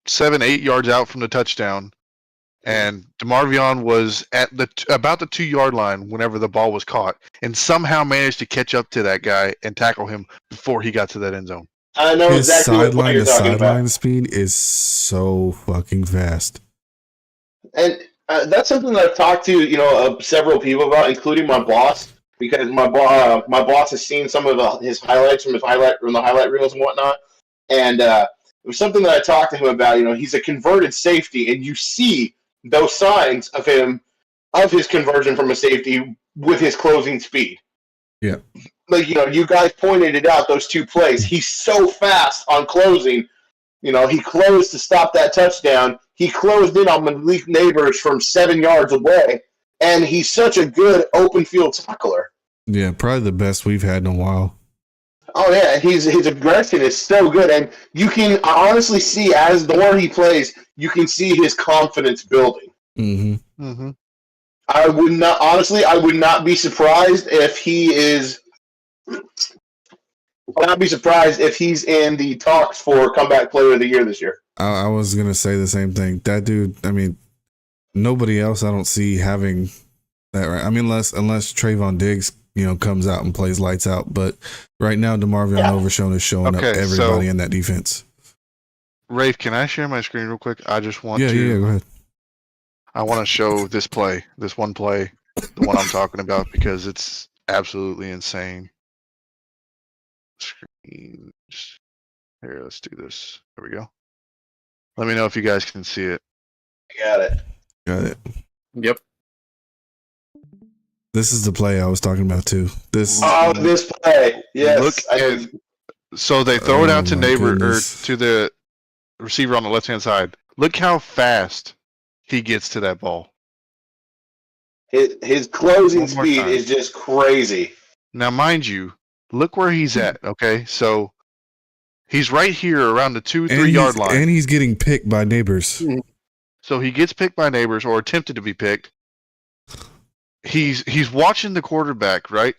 7-8 yards out from the touchdown, and DeMarvion was at about the 2-yard line whenever the ball was caught, and somehow managed to catch up to that guy and tackle him before he got to that end zone. I know his exactly what you're talking about. Sideline speed is so fucking fast, and that's something that I've talked to several people about, including my boss. Because my boss has seen some of his highlights from the highlight reels and whatnot, and it was something that I talked to him about. He's a converted safety, and you see those signs of his conversion from a safety with his closing speed. Yeah, like you guys pointed it out. Those two plays, he's so fast on closing. He closed to stop that touchdown. He closed in on Malik Neighbors from 7 yards away. And he's such a good open field tackler. Yeah, probably the best we've had in a while. Oh, yeah. His aggression is so good. And you can honestly see, as the more he plays, you can see his confidence building. Mm-hmm. Mm-hmm. I would not be surprised if he is. I would not be surprised if he's in the talks for comeback player of the year this year. I was going to say the same thing. That dude, I mean, nobody else I don't see having that right. I mean, unless Trayvon Diggs, comes out and plays lights out. But right now, DeMarvion Overshone is showing up everybody in that defense. Rafe, can I share my screen real quick? I just want to. Yeah, go ahead. I want to show this one play, the one I'm talking about, because it's absolutely insane. Screen. Here, let's do this. There we go. Let me know if you guys can see it. Got it. Got it. Yep. This is the play I was talking about too. This play. Yes. So they throw it out to to the receiver on the left-hand side. Look how fast he gets to that ball. His closing speed is just crazy. Now, mind you, look where he's at. Okay, so he's right here around the 2-3 yard line, and he's getting picked by Neighbors. So he gets picked by Neighbors, or attempted to be picked. He's watching the quarterback, right?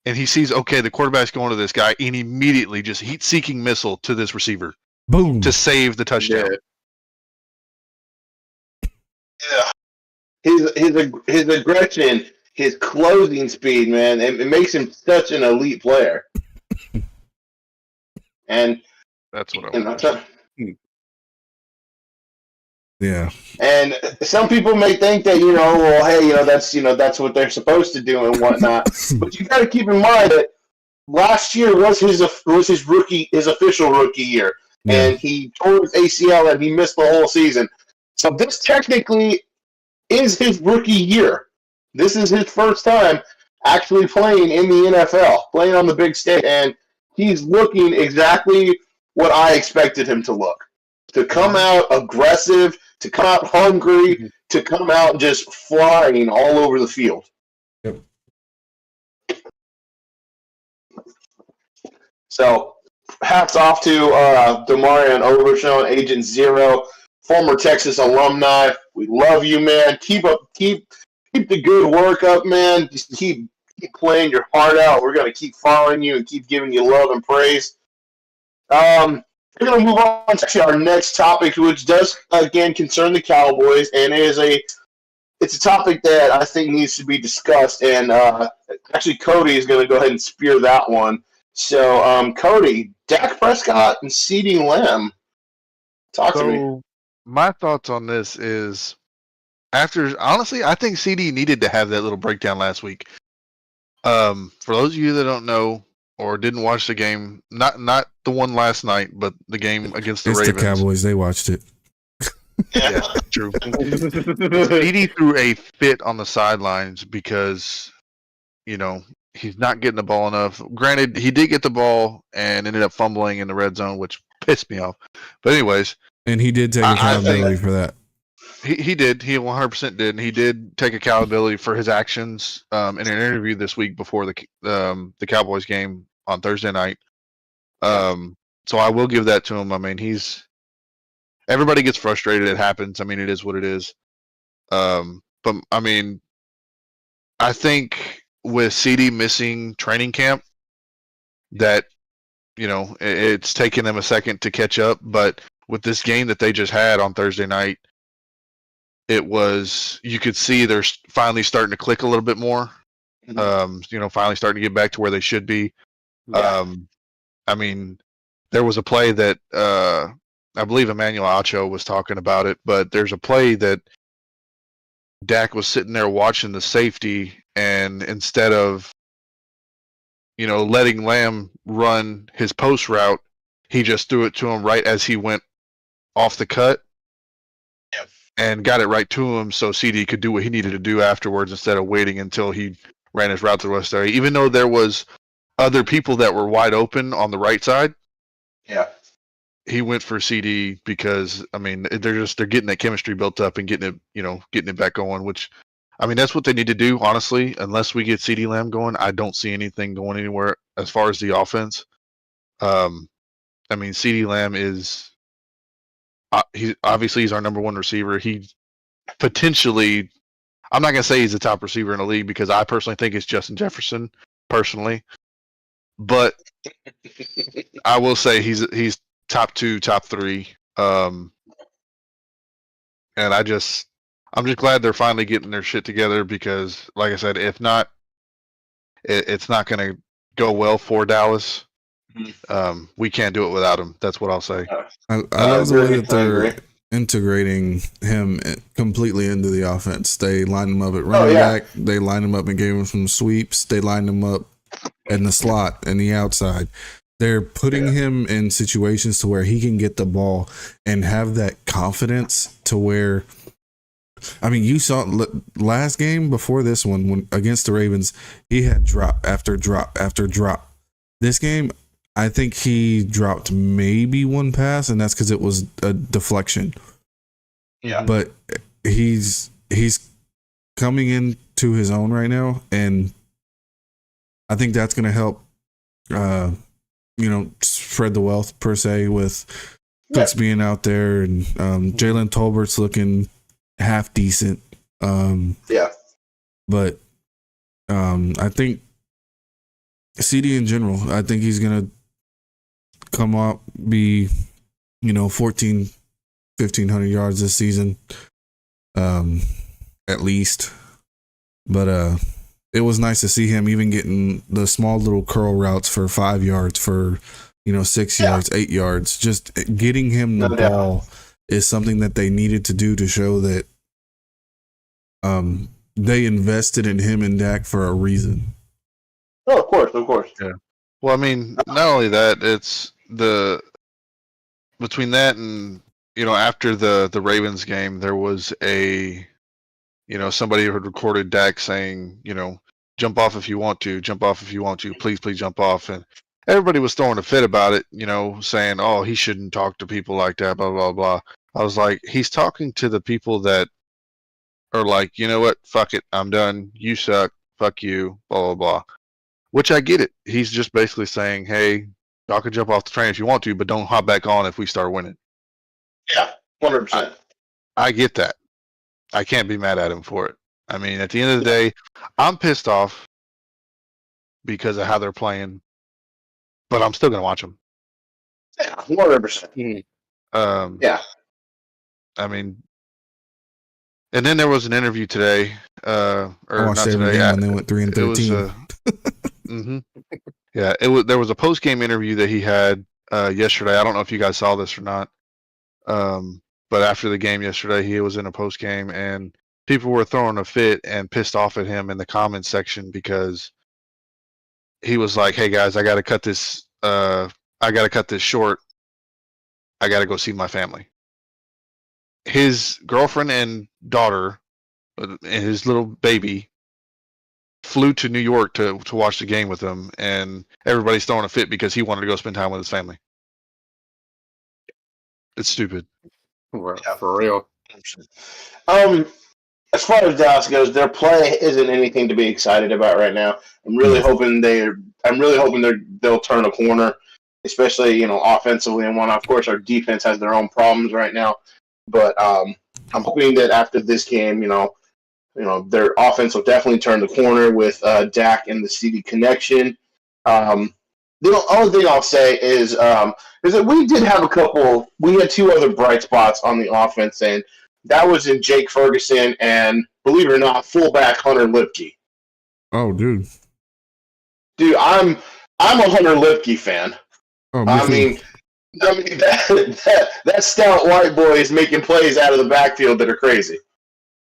And he sees, okay, the quarterback's going to this guy, and immediately just heat-seeking missile to this receiver. Boom. To save the touchdown. Yeah. His aggression, his closing speed, man, it makes him such an elite player. And that's what I want. Yeah. And some people may think that, that's what they're supposed to do and whatnot. But you got to keep in mind that last year was his official rookie year. Yeah. And he tore his ACL and he missed the whole season. So this technically is his rookie year. This is his first time actually playing in the NFL, playing on the big stage. And he's looking exactly what I expected him to look. To come out aggressive, to come out hungry, to come out just flying all over the field. Yep. So, hats off to Damarian Overshone, Agent Zero, former Texas alumni. We love you, man. Keep the good work up, man. Just keep playing your heart out. We're gonna keep following you and keep giving you love and praise. We're going to move on to our next topic, which does, again, concern the Cowboys, and it's a topic that I think needs to be discussed, and actually Cody is going to go ahead and spear that one. So, Cody, Dak Prescott and CeeDee Lamb. Talk to me. So my thoughts on this is honestly, I think CD needed to have that little breakdown last week. For those of you that don't know or didn't watch the game, not the one last night, but the game against the It's Ravens. the Cowboys. They watched it. Yeah, true. CD threw a fit on the sidelines because, he's not getting the ball enough. Granted, he did get the ball and ended up fumbling in the red zone, which pissed me off. But anyways, And he did take accountability for that. He did. He 100% did. And he did take accountability for his actions in an interview this week before the Cowboys game on Thursday night. So I will give that to him. I mean, everybody gets frustrated. It happens. I mean, it is what it is. But I mean, I think with CD missing training camp, that it's taken them a second to catch up. But with this game that they just had on Thursday night, you could see they're finally starting to click a little bit more. Finally starting to get back to where they should be. Yeah. I mean, there was a play that I believe Emmanuel Acho was talking about it, but there's a play that Dak was sitting there watching the safety, and instead of letting Lamb run his post route, he just threw it to him right as he went off the cut. Yep. And got it right to him so CD could do what he needed to do afterwards instead of waiting until he ran his route to the west area. Even though there was other people that were wide open on the right side, Yeah. he went for CD because, I mean, they're getting that chemistry built up and getting it back going, which, I mean, that's what they need to do, honestly. Unless we get CD Lamb going, I don't see anything going anywhere as far as the offense. I mean, CD Lamb is he's our number one receiver. He potentially, I'm not gonna say he's the top receiver in the league because I personally think it's Justin Jefferson personally, but I will say he's top 2, top 3. And I'm just glad they're finally getting their shit together because, like I said, if not, it's not gonna go well for Dallas. We can't do it without him. That's what I'll say. I love the way that they're integrating him completely into the offense. They lined him up at running back. They lined him up and gave him some sweeps. They lined him up in the slot and the outside. They're putting him in situations to where he can get the ball and have that confidence to where, I mean, you saw last game before this one when against the Ravens, he had drop after drop after drop. This game, I think he dropped maybe one pass, and that's because it was a deflection. Yeah. But he's coming into his own right now, and I think that's going to help, spread the wealth per se with Cooks being out there, and Jalen Tolbert's looking half decent. But I think CD in general, I think he's going to come up, be 1,500 yards this season, at least. But it was nice to see him even getting the small little curl routes for 5 yards, for 6 yards, 8 yards. Just getting him the ball is something that they needed to do to show that they invested in him and Dak for a reason. Oh, of course. Yeah. Well, I mean, not only that, it's between that and after the Ravens game, there was somebody had recorded Dak saying, jump off if you want to, please jump off, and everybody was throwing a fit about it, saying, oh, he shouldn't talk to people like that, blah blah blah. I was like, he's talking to the people that are like, you know what, fuck it, I'm done, you suck, fuck you, blah blah blah. Which I get it. He's just basically saying, hey, y'all can jump off the train if you want to, but don't hop back on if we start winning. Yeah, 100%. I get that. I can't be mad at him for it. I mean, at the end of the day, I'm pissed off because of how they're playing, but I'm still going to watch them. Yeah, 100%. Yeah. I mean, and then there was an interview today, or I watched not every today. game when they went 3-13. Mm-hmm. Yeah, there was a post game interview that he had yesterday. I don't know if you guys saw this or not. But after the game yesterday, he was in a post game, and people were throwing a fit and pissed off at him in the comments section because he was like, "Hey guys, I got to cut this. I got to cut this short. I got to go see my family." His girlfriend and daughter and his little baby flew to New York to watch the game with him, and everybody's throwing a fit because he wanted to go spend time with his family. It's stupid. For real. As far as Dallas goes, their play isn't anything to be excited about right now. I'm really hoping they'll turn a corner, especially offensively and whatnot. Of course, our defense has their own problems right now, but I'm hoping that after this game, their offense will definitely turn the corner with Dak and the CD connection. The only thing I'll say is that we did have we had two other bright spots on the offense, and that was in Jake Ferguson and, believe it or not, fullback Hunter Lipke. Oh, dude. Dude, I'm a Hunter Lipke fan. Oh, I mean that stout white boy is making plays out of the backfield that are crazy.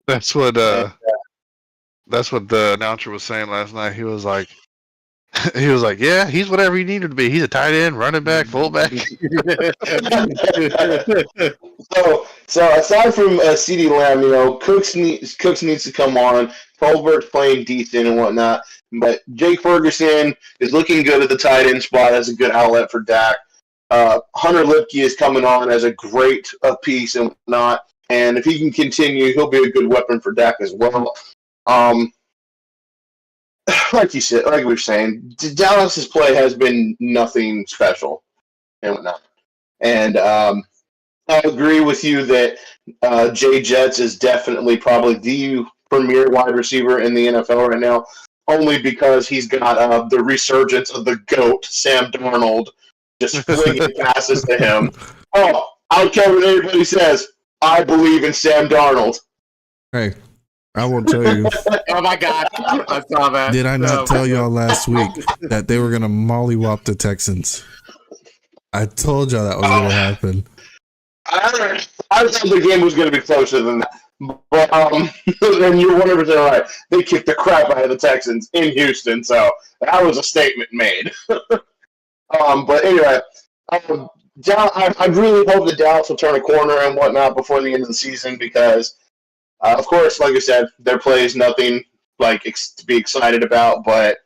That's what the announcer was saying last night. He was like, yeah, he's whatever he needed to be. He's a tight end, running back, fullback. So aside from CeeDee Lamb, Cooks needs to come on. Tolbert's playing decent and whatnot, but Jake Ferguson is looking good at the tight end spot as a good outlet for Dak. Hunter Lipke is coming on as a great piece and whatnot, and if he can continue, he'll be a good weapon for Dak as well. Like you said, like we were saying, Dallas's play has been nothing special and whatnot. And I agree with you that Jay Jetts is definitely probably the premier wide receiver in the NFL right now, only because he's got the resurgence of the GOAT, Sam Darnold, just flinging passes to him. Oh, I don't care what anybody says. I believe in Sam Darnold. Hey, I will tell you. Oh my God, I saw that. Did I not tell y'all last week that they were going to mollywop the Texans? I told y'all that was going to happen. I thought the game was going to be closer than that. But and you're 100% right. They kicked the crap out of the Texans in Houston, so that was a statement made. But anyway, I really hope that Dallas will turn a corner and whatnot before the end of the season because, of course, like I said, their play is nothing to be excited about. But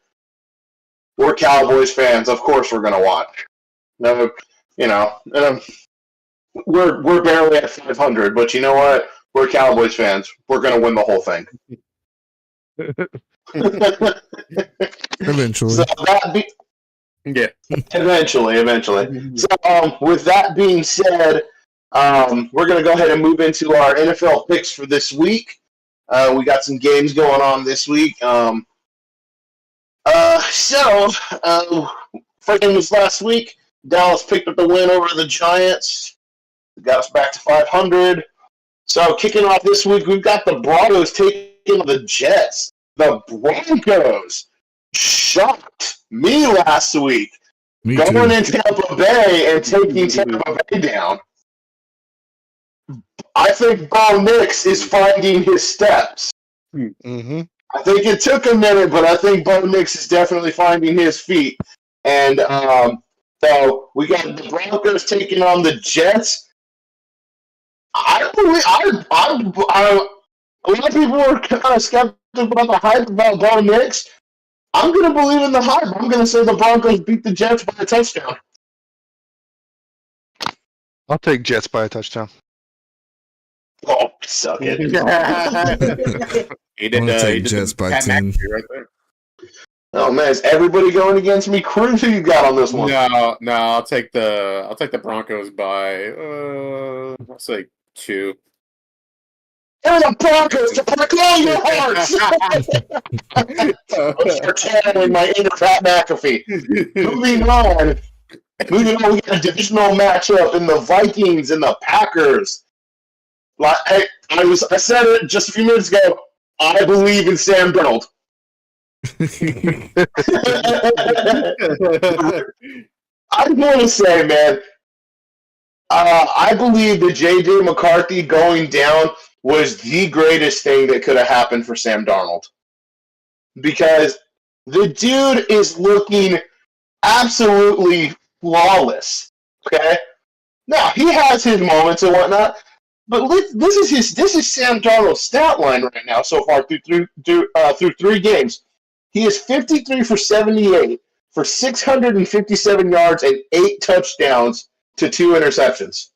we're Cowboys fans. Of course, we're going to watch. No, we're barely at 500, but you know what? We're Cowboys fans. We're going to win the whole thing. Eventually. Eventually. So, with that being said, we're going to go ahead and move into our NFL picks for this week. We got some games going on this week. First game was last week. Dallas picked up the win over the Giants. Got us back to 500. So, kicking off this week, we've got the Broncos taking on the Jets. The Broncos shocked me last week. Going in Tampa Bay and taking Tampa Bay down. I think Bo Nix is finding his steps. Mm-hmm. I think it took a minute, but I think Bo Nix is definitely finding his feet. And so we got the Broncos taking on the Jets. A lot of people were kind of skeptical about the hype about Bo Nix. I'm going to believe in the hype. I'm going to say the Broncos beat the Jets by a touchdown. I'll take Jets by a touchdown. Oh, suck it. I'm going to take Jets by 10. Right there. Oh man, is everybody going against me? Cruz, who you got on this one? No, I'll take the Broncos by let's say 2. They're the Broncos to break all your hearts. I'm start channeling my inner Pat McAfee. Moving on, we got a divisional matchup in the Vikings and the Packers. I said it just a few minutes ago. I believe in Sam Darnold. I want to say, man, I believe that J.J. McCarthy going down was the greatest thing that could have happened for Sam Darnold. Because the dude is looking absolutely flawless. Okay? Now, he has his moments and whatnot, but this is Sam Darnold's stat line right now so far through 3 games. He is 53 for 78 for 657 yards and 8 touchdowns to 2 interceptions.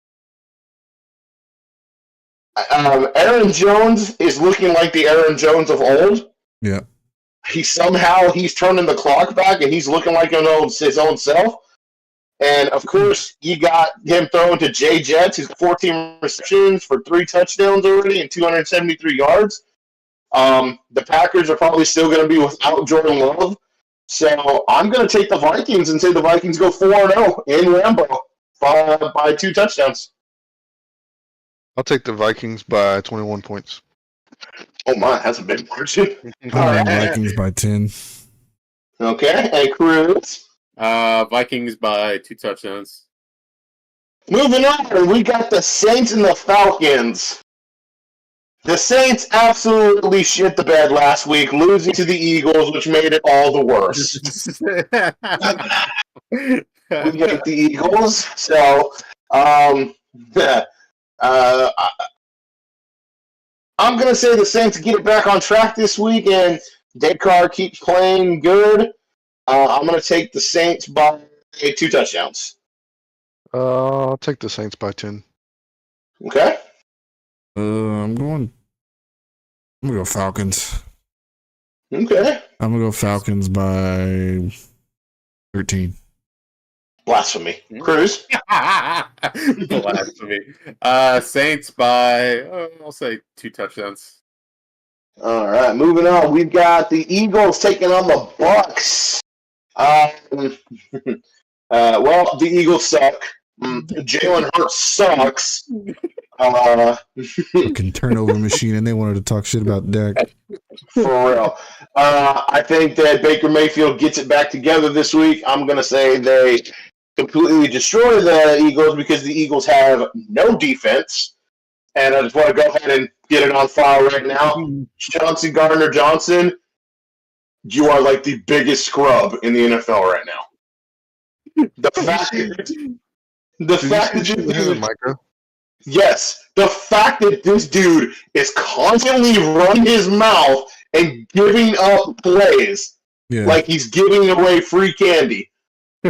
Aaron Jones is looking like the Aaron Jones of old. Yeah. He's turning the clock back and he's looking like his own self. And of course, you got him throwing to Jay Jets, who's 14 receptions for 3 touchdowns already and 273 yards. The Packers are probably still going to be without Jordan Love. So I'm going to take the Vikings and say the Vikings go 4-0 in Lambeau by 2 touchdowns. I'll take the Vikings by 21 points. Oh my, that's a big margin. Vikings by 10. Okay, and Cruz. Vikings by 2 touchdowns. Moving on, we got the Saints and the Falcons. The Saints absolutely shit the bed last week, losing to the Eagles, which made it all the worse. We get the Eagles, so I'm going to say the Saints get it back on track this week, and Descartes keeps playing good. I'm going to take the Saints by 2 touchdowns. I'll take the Saints by 10. Okay. I'm gonna go Falcons. Okay. I'm gonna go Falcons by 13. Blasphemy. Cruz. Blasphemy. Saints by I'll say 2 touchdowns. All right, moving on. We've got the Eagles taking on the Bucks. Well, the Eagles suck. Jalen Hurts sucks. Fucking turnover machine, and they wanted to talk shit about Dak. For real. I think that Baker Mayfield gets it back together this week. I'm going to say they completely destroy the Eagles because the Eagles have no defense. And I just want to go ahead and get it on file right now. Chauncey Gardner-Johnson, you are like the biggest scrub in the NFL right now. The fact that the fact that this dude is constantly running his mouth and giving up plays like he's giving away free candy.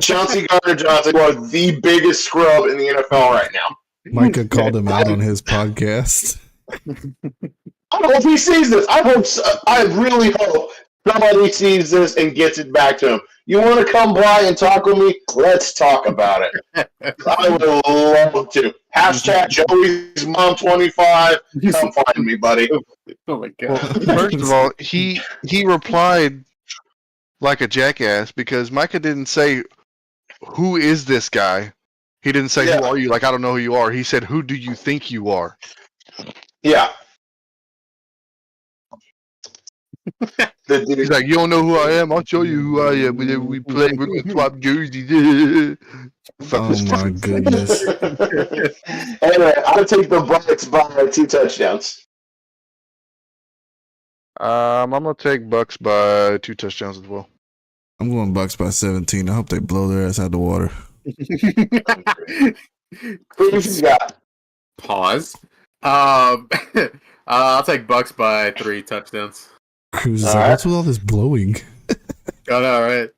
Chauncey Gardner-Johnson, you are the biggest scrub in the NFL right now. Micah called him out on his podcast. I hope he sees this. I hope so. I really hope somebody sees this and gets it back to him. You want to come by and talk with me? Let's talk about it. I would love to. Hashtag Joey's Mom 25. Come find me, buddy. Oh my god. Well, first of all, he replied like a jackass because Micah didn't say, "Who is this guy?" He didn't say, "Who are you?" Like, I don't know who you are. He said, "Who do you think you are?" Yeah. He's like, "You don't know who I am? I'll show you who I am. We play. We're gonna swap jerseys." Oh my goodness! Anyway, I'll take the Bucks by 2 touchdowns. I'm gonna take Bucks by 2 touchdowns as well. I'm going Bucks by 17. I hope they blow their ass out of the water. Who's got? Pause. I'll take Bucks by 3 touchdowns. Cruz is like, what's with all this blowing? Got all right.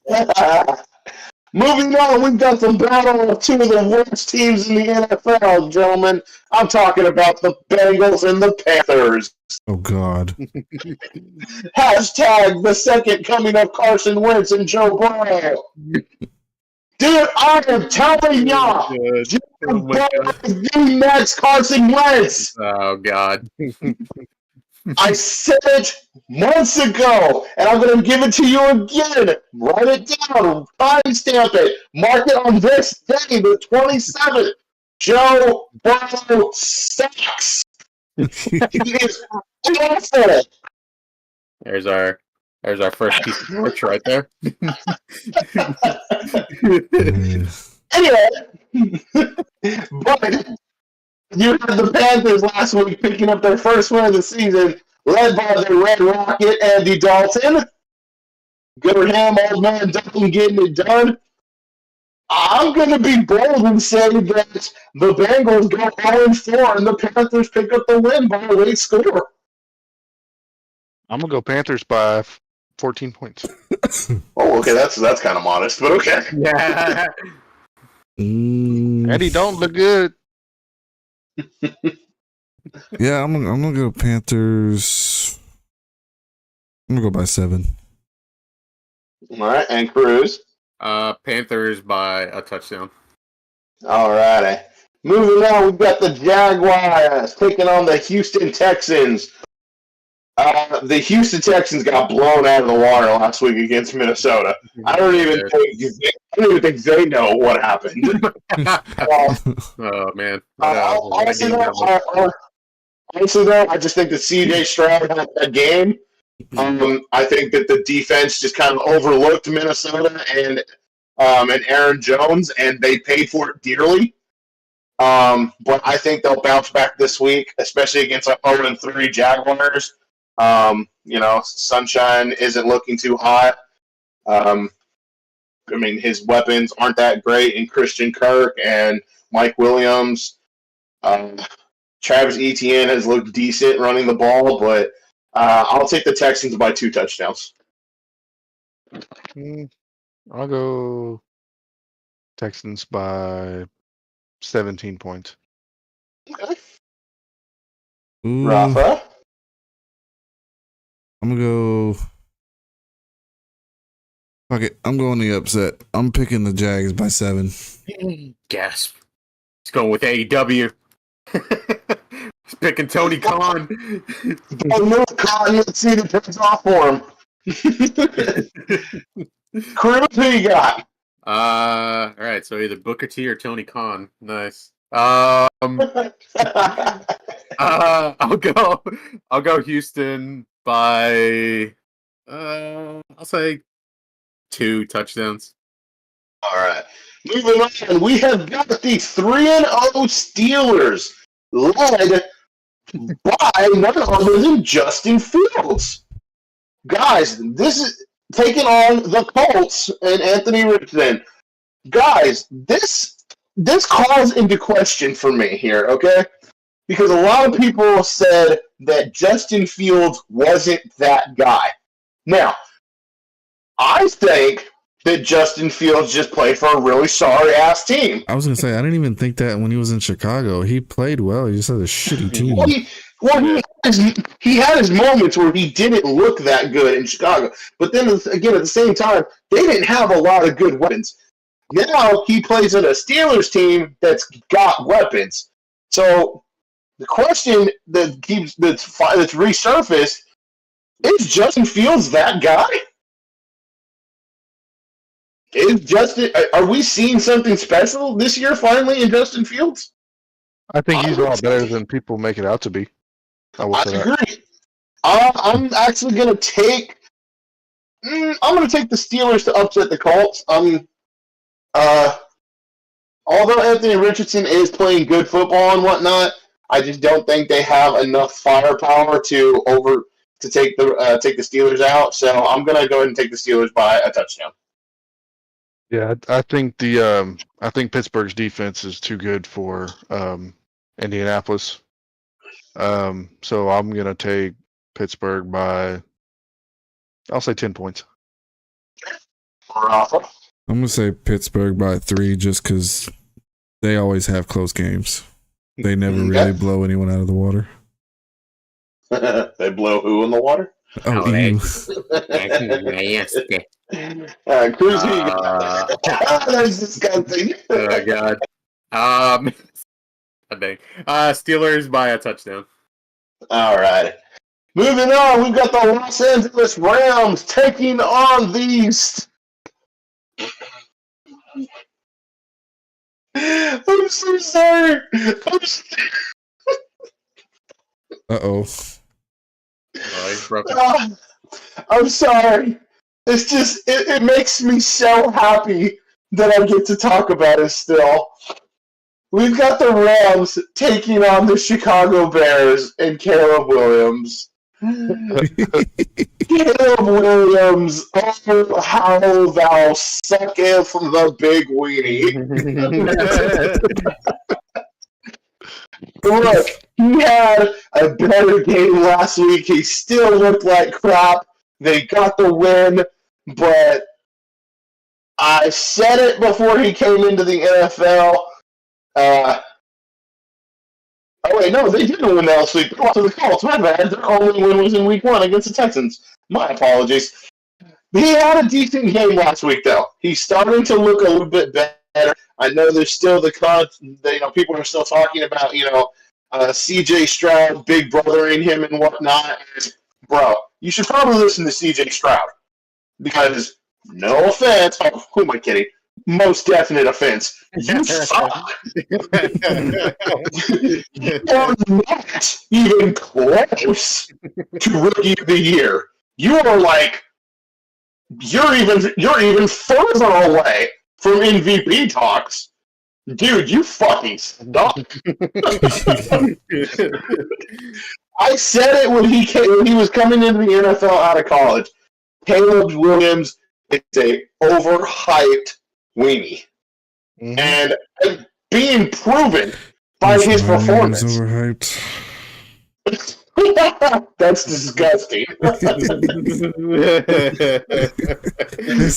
Moving on, we've got some battle of 2 of the worst teams in the NFL, gentlemen. I'm talking about the Bengals and the Panthers. Oh, God. Hashtag the second coming of Carson Wentz and Joe Burrow. Dude, I am telling y'all, Joe Burrow is the next Carson Wentz. Oh, God. I said it months ago, and I'm going to give it to you again. Write it down. Timestamp it. Mark it on this day, the 27th. Joe Burrow sucks. He is awful. There's our There's our first piece of merch right there. Anyway, but you had the Panthers last week picking up their first win of the season, led by the Red Rocket, Andy Dalton. Good for him, old man Dalton getting it done. I'm going to be bold and say that the Bengals go 0-4 and the Panthers pick up the win by a late score. I'm gonna go Panthers by 14 points. Oh, okay, that's kind of modest, but okay. Yeah. Eddie, don't look good. Yeah, I'm gonna go Panthers. I'm gonna go by 7. All right, and Cruz. Panthers by a touchdown. All righty. Moving on, we've got the Jaguars taking on the Houston Texans. The Houston Texans got blown out of the water last week against Minnesota. I don't even think they know what happened. Oh man. Honestly, though, I just think that C.J. Stroud had that game. I think that the defense just kind of overlooked Minnesota and Aaron Jones, and they paid for it dearly. But I think they'll bounce back this week, especially against our 0-3 Jaguars. Sunshine isn't looking too hot. His weapons aren't that great in Christian Kirk and Mike Williams. Travis Etienne has looked decent running the ball, but I'll take the Texans by 2 touchdowns. I'll go Texans by 17 points. Okay. Ooh, Rafa? I'm gonna go. Fuck it. I'm going the upset. I'm picking the Jags by 7. Gasp. He's going with AEW. He's picking Tony Khan. No, Khan, let's see the picks off for him. Cruz, who you got? All right, so either Booker T or Tony Khan. Nice. I'll go Houston by I'll say 2 touchdowns. All right. Moving on, we have got the 3-0 Steelers, led by none other than Justin Fields. Guys, this is taking on the Colts and Anthony Richardson. Guys, this calls into question for me here, okay? Because a lot of people said that Justin Fields wasn't that guy. Now, I think that Justin Fields just played for a really sorry-ass team. I was gonna say I didn't even think that when he was in Chicago. He played well. He just had a shitty team. He had his moments where he didn't look that good in Chicago. But then again, at the same time, they didn't have a lot of good weapons. Now he plays in a Steelers team that's got weapons. So the question that's resurfaced, is Justin Fields that guy? Are we seeing something special this year finally in Justin Fields? I think he's a lot better than people make it out to be. I agree. I'm actually going to take. I'm going to take the Steelers to upset the Colts. Although Anthony Richardson is playing good football and whatnot, I just don't think they have enough firepower to take the Steelers out. So I'm going to go ahead and take the Steelers by a touchdown. Yeah, I think Pittsburgh's defense is too good for Indianapolis. So I'm gonna take Pittsburgh by, I'll say 10 points. I'm gonna say Pittsburgh by 3 just because they always have close games. They never really blow anyone out of the water. They blow who in the water? Oh, you. Cruz, that's disgusting. Oh God. Steelers by a touchdown. All right. Moving on, we've got the Los Angeles Rams taking on these. I'm so sorry. Uh-oh. Oh, he's broken. I'm sorry. It's just it makes me so happy that I get to talk about it still. We've got the Rams taking on the Chicago Bears and Caleb Williams. Caleb Williams, oh, how thou sucketh the big weenie. Look, he had a better game last week. He still looked like crap. They got the win, but I said it before he came into the NFL. Oh, wait, no, they didn't win last week. They lost to the Colts. My bad. Their only win was in week 1 against the Texans. My apologies. He had a decent game last week, though. He's starting to look a little bit better. I know there's still people are still talking about, C.J. Stroud, big brothering him and whatnot. Bro, you should probably listen to C.J. Stroud because, no offense, who am I kidding? Most definite offense. You suck. You are not even close to Rookie of the Year. You are like you're even further away from MVP talks. Dude, you fucking suck. I said it when he was coming into the NFL out of college. Caleb Williams is a overhyped weenie. Mm-hmm. And being proven by his performance. Overhyped. That's disgusting. That's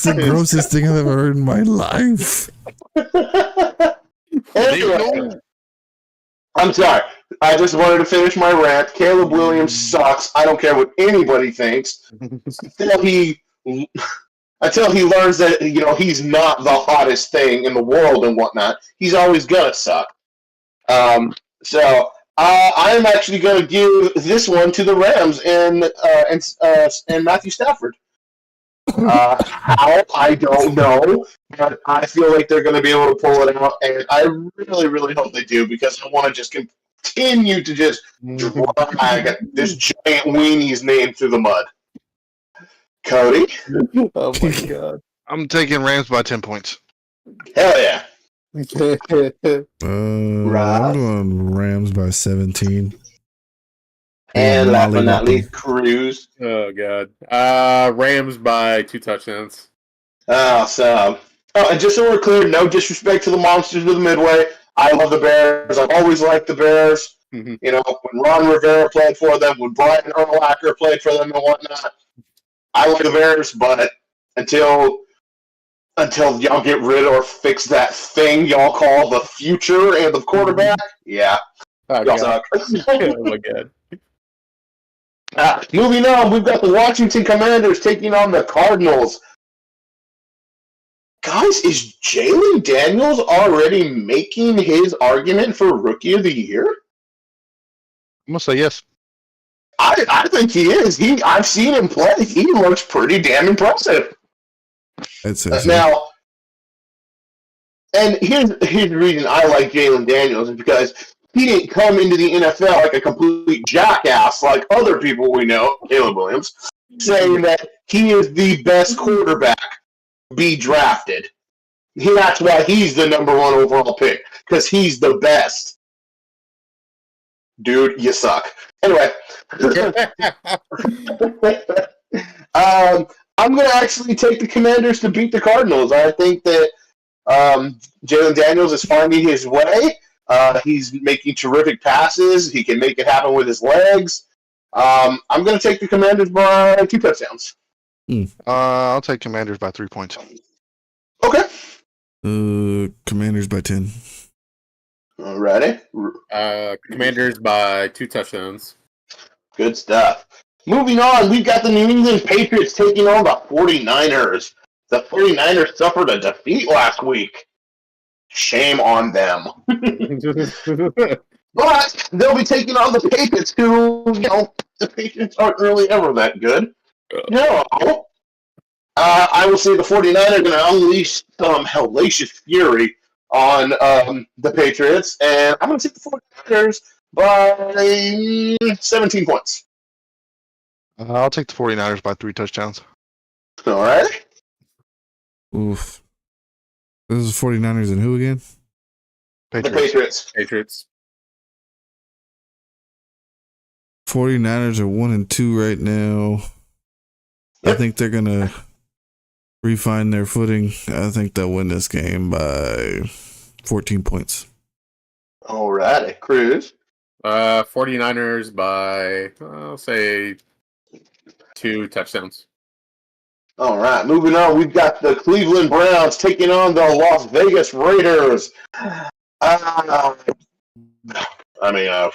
the grossest thing I've ever heard in my life. Anyway, I'm sorry. I just wanted to finish my rant. Caleb Williams sucks. I don't care what anybody thinks. Until he learns that he's not the hottest thing in the world and whatnot, he's always gonna suck. So I'm actually going to give this one to the Rams and Matthew Stafford. How I don't know, but I feel like they're going to be able to pull it out, and I really, really hope they do because I want to just continue to just drag this giant weenie's name through the mud. Cody? Oh my god. I'm taking Rams by 10 points. Hell yeah. I'm going Rams by 17. And last but not least, Cruz. Oh god. Rams by 2 touchdowns. Awesome. Oh, and just so we're clear, no disrespect to the monsters of the Midway. I love the Bears. I've always liked the Bears. Mm-hmm. When Ron Rivera played for them, when Brian Urlacher played for them and whatnot, I like the Bears, but until y'all get rid or fix that thing y'all call the future and the quarterback, yeah. Y'all suck. Oh my god. Moving on, we've got the Washington Commanders taking on the Cardinals. Guys, is Jalen Daniels already making his argument for Rookie of the Year? I'm going to say yes. I think he is. I've seen him play. He looks pretty damn impressive. Now, and here's the reason I like Jalen Daniels is because he didn't come into the NFL like a complete jackass like other people we know, Caleb Williams, saying that he is the best quarterback to be drafted. That's why he's the number 1 overall pick, because he's the best. Dude, you suck. Anyway. I'm going to actually take the Commanders to beat the Cardinals. I think that Jalen Daniels is finding his way. He's making terrific passes. He can make it happen with his legs. I'm going to take the Commanders by 2 touchdowns. I'll take Commanders by 3 points. Okay. Commanders by 10. Alrighty. Commanders by 2 touchdowns. Good stuff. Moving on, we've got the New England Patriots taking on the 49ers. The 49ers suffered a defeat last week. Shame on them. But they'll be taking on the Patriots, who, the Patriots aren't really ever that good. No. I will say the 49ers are going to unleash some hellacious fury on the Patriots, and I'm going to take the 49ers by 17 points. I'll take the 49ers by 3 touchdowns. All right. Oof. This is 49ers and who again? The Patriots. Patriots. 49ers are 1-2 right now. Yep. I think they're gonna refine their footing. I think they'll win this game by 14 points. All right, Cruz. 49ers by, I'll say, 2 touchdowns. All right, moving on. We've got the Cleveland Browns taking on the Las Vegas Raiders.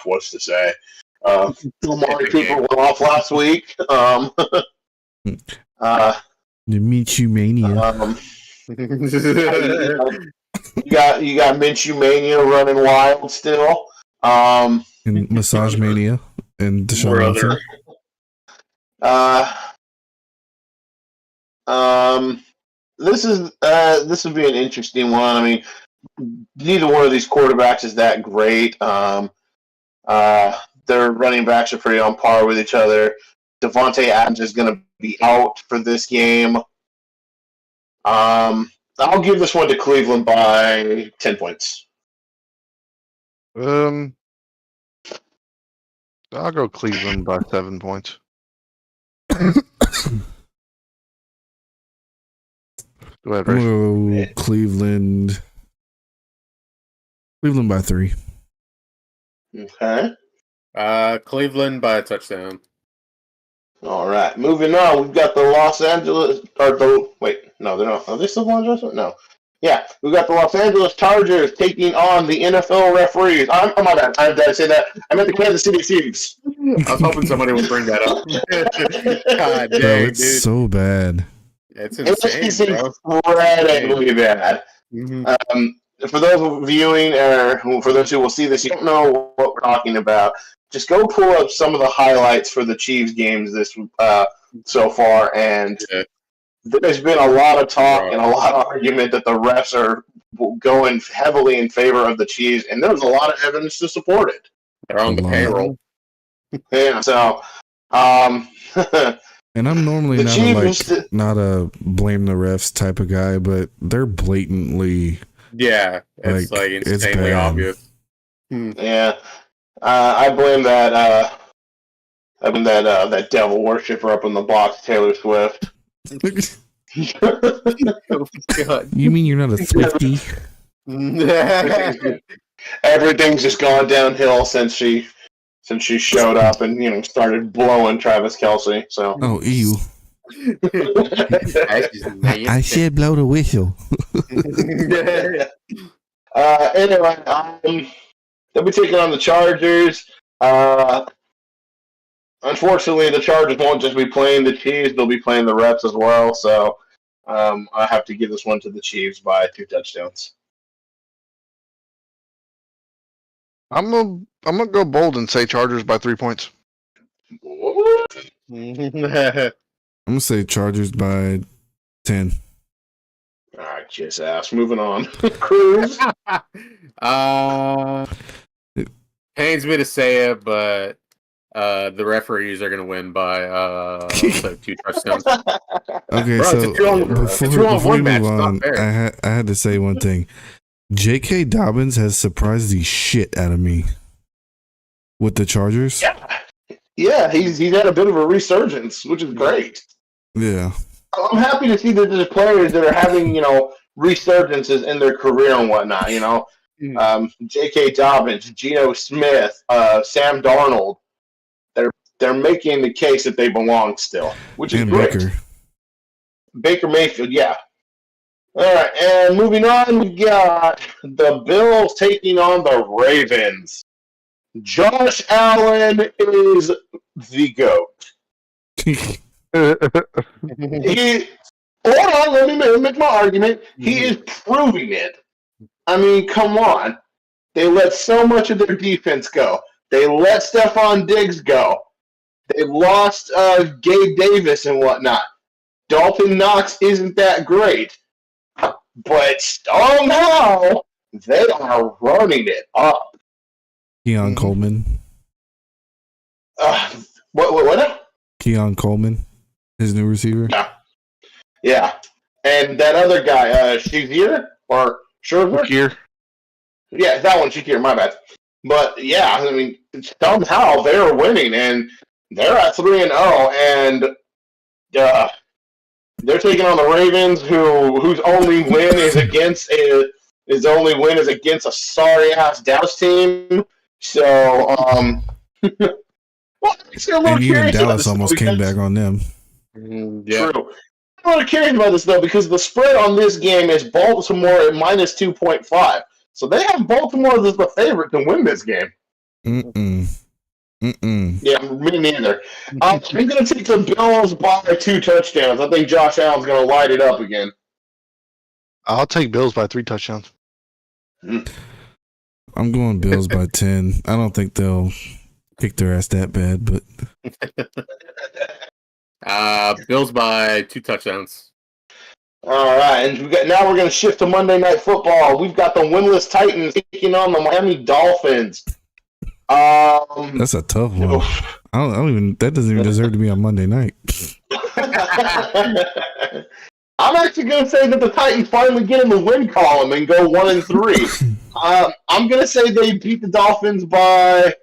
What's to say? Amari Cooper went off last week. The Minshew Mania. You got Minshew Mania running wild still. And Massage Mania and Deshaun Watson. This would be an interesting one. I mean, neither one of these quarterbacks is that great. Their running backs are pretty on par with each other. Devontae Adams is going to be out for this game. I'll give this one to Cleveland by 10 points. I'll go Cleveland by 7 points. Go ahead, Rich. Oh, Cleveland. Cleveland by 3. Okay. Cleveland by a touchdown. All right. Moving on, we've got the Los Angeles. Wait, no, they're not. Are they still Los Angeles? No. Yeah, we've got the Los Angeles Chargers taking on the NFL referees. My bad. Did I say that? I meant the Kansas City Chiefs. I was hoping somebody would bring that up. God Bro, dang, it's dude. so bad. It's It's insane, bro. incredibly bad. Mm-hmm. For those viewing, or for those who will see this, you don't know what we're talking about. Just go pull up some of the highlights for the Chiefs games this so far, and there's been a lot of talk and a lot of argument that the refs are going heavily in favor of the Chiefs, and there's a lot of evidence to support it. They're on the payroll. Yeah, so And I'm normally The not a blame the refs type of guy, but they're blatantly Yeah, it's like insanely bad. obvious. yeah, I blame that. That devil worshiper up in the box, Taylor Swift. Oh, God. You mean you're not a Swiftie? Everything's just gone downhill since she showed up and started blowing Travis Kelce. So Oh, ew. I should blow the whistle. Anyway, they'll be taking on the Chargers. Unfortunately, the Chargers won't just be playing the Chiefs; they'll be playing the refs as well. So I have to give this one to the Chiefs by 2 touchdowns. I'm gonna go bold and say Chargers by 3 points. I'm gonna say Chargers by 10. All right, just ass. Moving on. Cruz. Pains me to say it, but the referees are going to win by 2 touchdowns. Okay, Bro, so before we move on, I had to say one thing. J.K. Dobbins has surprised the shit out of me with the Chargers. Yeah, he's had a bit of a resurgence, which is great. Yeah. I'm happy to see that there's players that are having, resurgences in their career and whatnot, J.K. Dobbins, Geno Smith, Sam Darnold. They're making the case that they belong still, which is great. Baker Mayfield, yeah. All right, and moving on, we got the Bills taking on the Ravens. Josh Allen is the GOAT. Hold on, let me make my argument. He is proving it. I mean, come on. They let so much of their defense go. They let Stephon Diggs go. They lost Gabe Davis and whatnot. Dalton Knox isn't that great. But somehow, they are running it up. Keon Coleman. What? Keon Coleman, his new receiver. Yeah. And that other guy, Shazier or Scherzer? Here. Yeah, that one, Shakir, my bad. But yeah, I mean, somehow they're winning, and they're at 3-0, and they're taking on the Ravens, whose only win is against a sorry ass Dallas team. So, well, I'm still a little And even curious about Dallas this almost came back on them. Yeah. True. I'm a little curious about this though because the spread on this game is Baltimore at minus 2.5. So they have Baltimore as the favorite to win this game. Yeah, me neither. I'm going to take the Bills by 2 touchdowns. I think Josh Allen's going to light it up again. I'll take Bills by 3 touchdowns. I'm going Bills by 10. I don't think they'll kick their ass that bad, but Bills by 2 touchdowns. All right, and now we're going to shift to Monday Night Football. We've got the winless Titans taking on the Miami Dolphins. that's a tough one. I don't even. That doesn't even deserve to be on Monday night. I'm actually going to say that the Titans finally get in the win column and go 1-3. I'm going to say they beat the Dolphins by.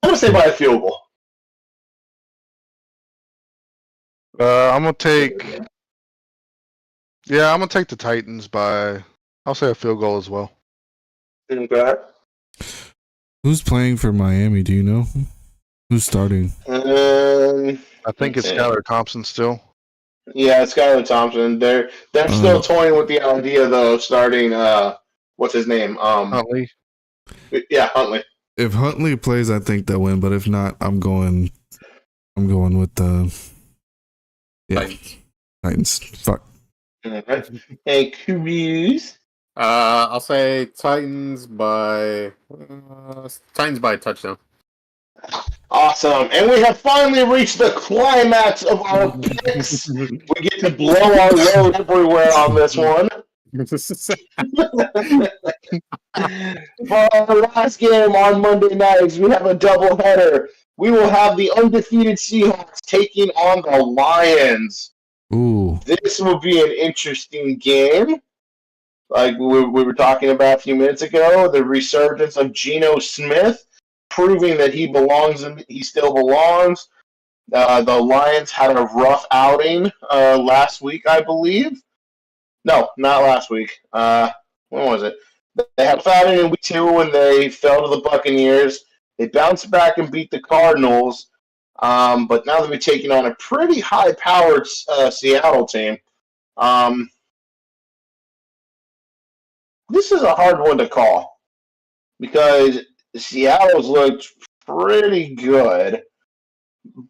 I'm going to say by a field goal. I'm gonna take the Titans by. I'll say a field goal as well. Okay. Who's playing for Miami? Do you know? Who's starting? I think it's Okay. Skylar Thompson still. Yeah, it's Skylar Thompson. They're still toying with the idea though of starting. What's his name? Huntley. Yeah, Huntley. If Huntley plays, I think they'll win. But if not, I'm going with the Titans. Fuck. All right. Hey, Cruz. I'll say Titans by a touchdown. Awesome. And we have finally reached the climax of our picks. We get to blow our load everywhere on this one. For our last game on Monday nights, we have a doubleheader. We will have the undefeated Seahawks taking on the Lions. Ooh. This will be an interesting game. Like we were talking about a few minutes ago, the resurgence of Geno Smith, proving that he belongs and he still belongs. The Lions had a rough outing last week, I believe. No, not last week. When was it? They had a rough outing in week 2 when they fell to the Buccaneers. They bounced back and beat the Cardinals. But now they'll be taking on a pretty high-powered Seattle team. This is a hard one to call because Seattle's looked pretty good,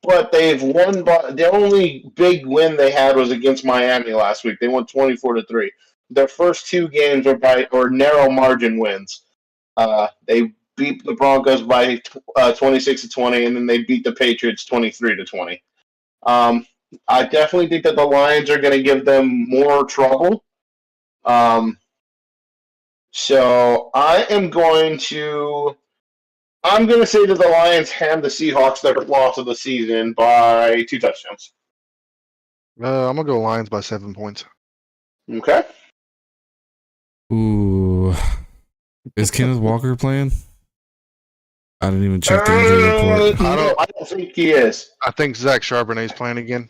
but they've won by the only big win they had was against Miami last week. They won 24-3. Their first 2 games are narrow margin wins. They beat the Broncos by 26-20, and then they beat the Patriots 23-20. I definitely think that the Lions are going to give them more trouble. So I'm going to say that the Lions hand the Seahawks their loss of the season by 2 touchdowns. I'm gonna go Lions by 7 points. Okay. Ooh. Is Kenneth Walker playing? I didn't even check the injury report. I don't think he is. I think Zach Charbonnet's playing again.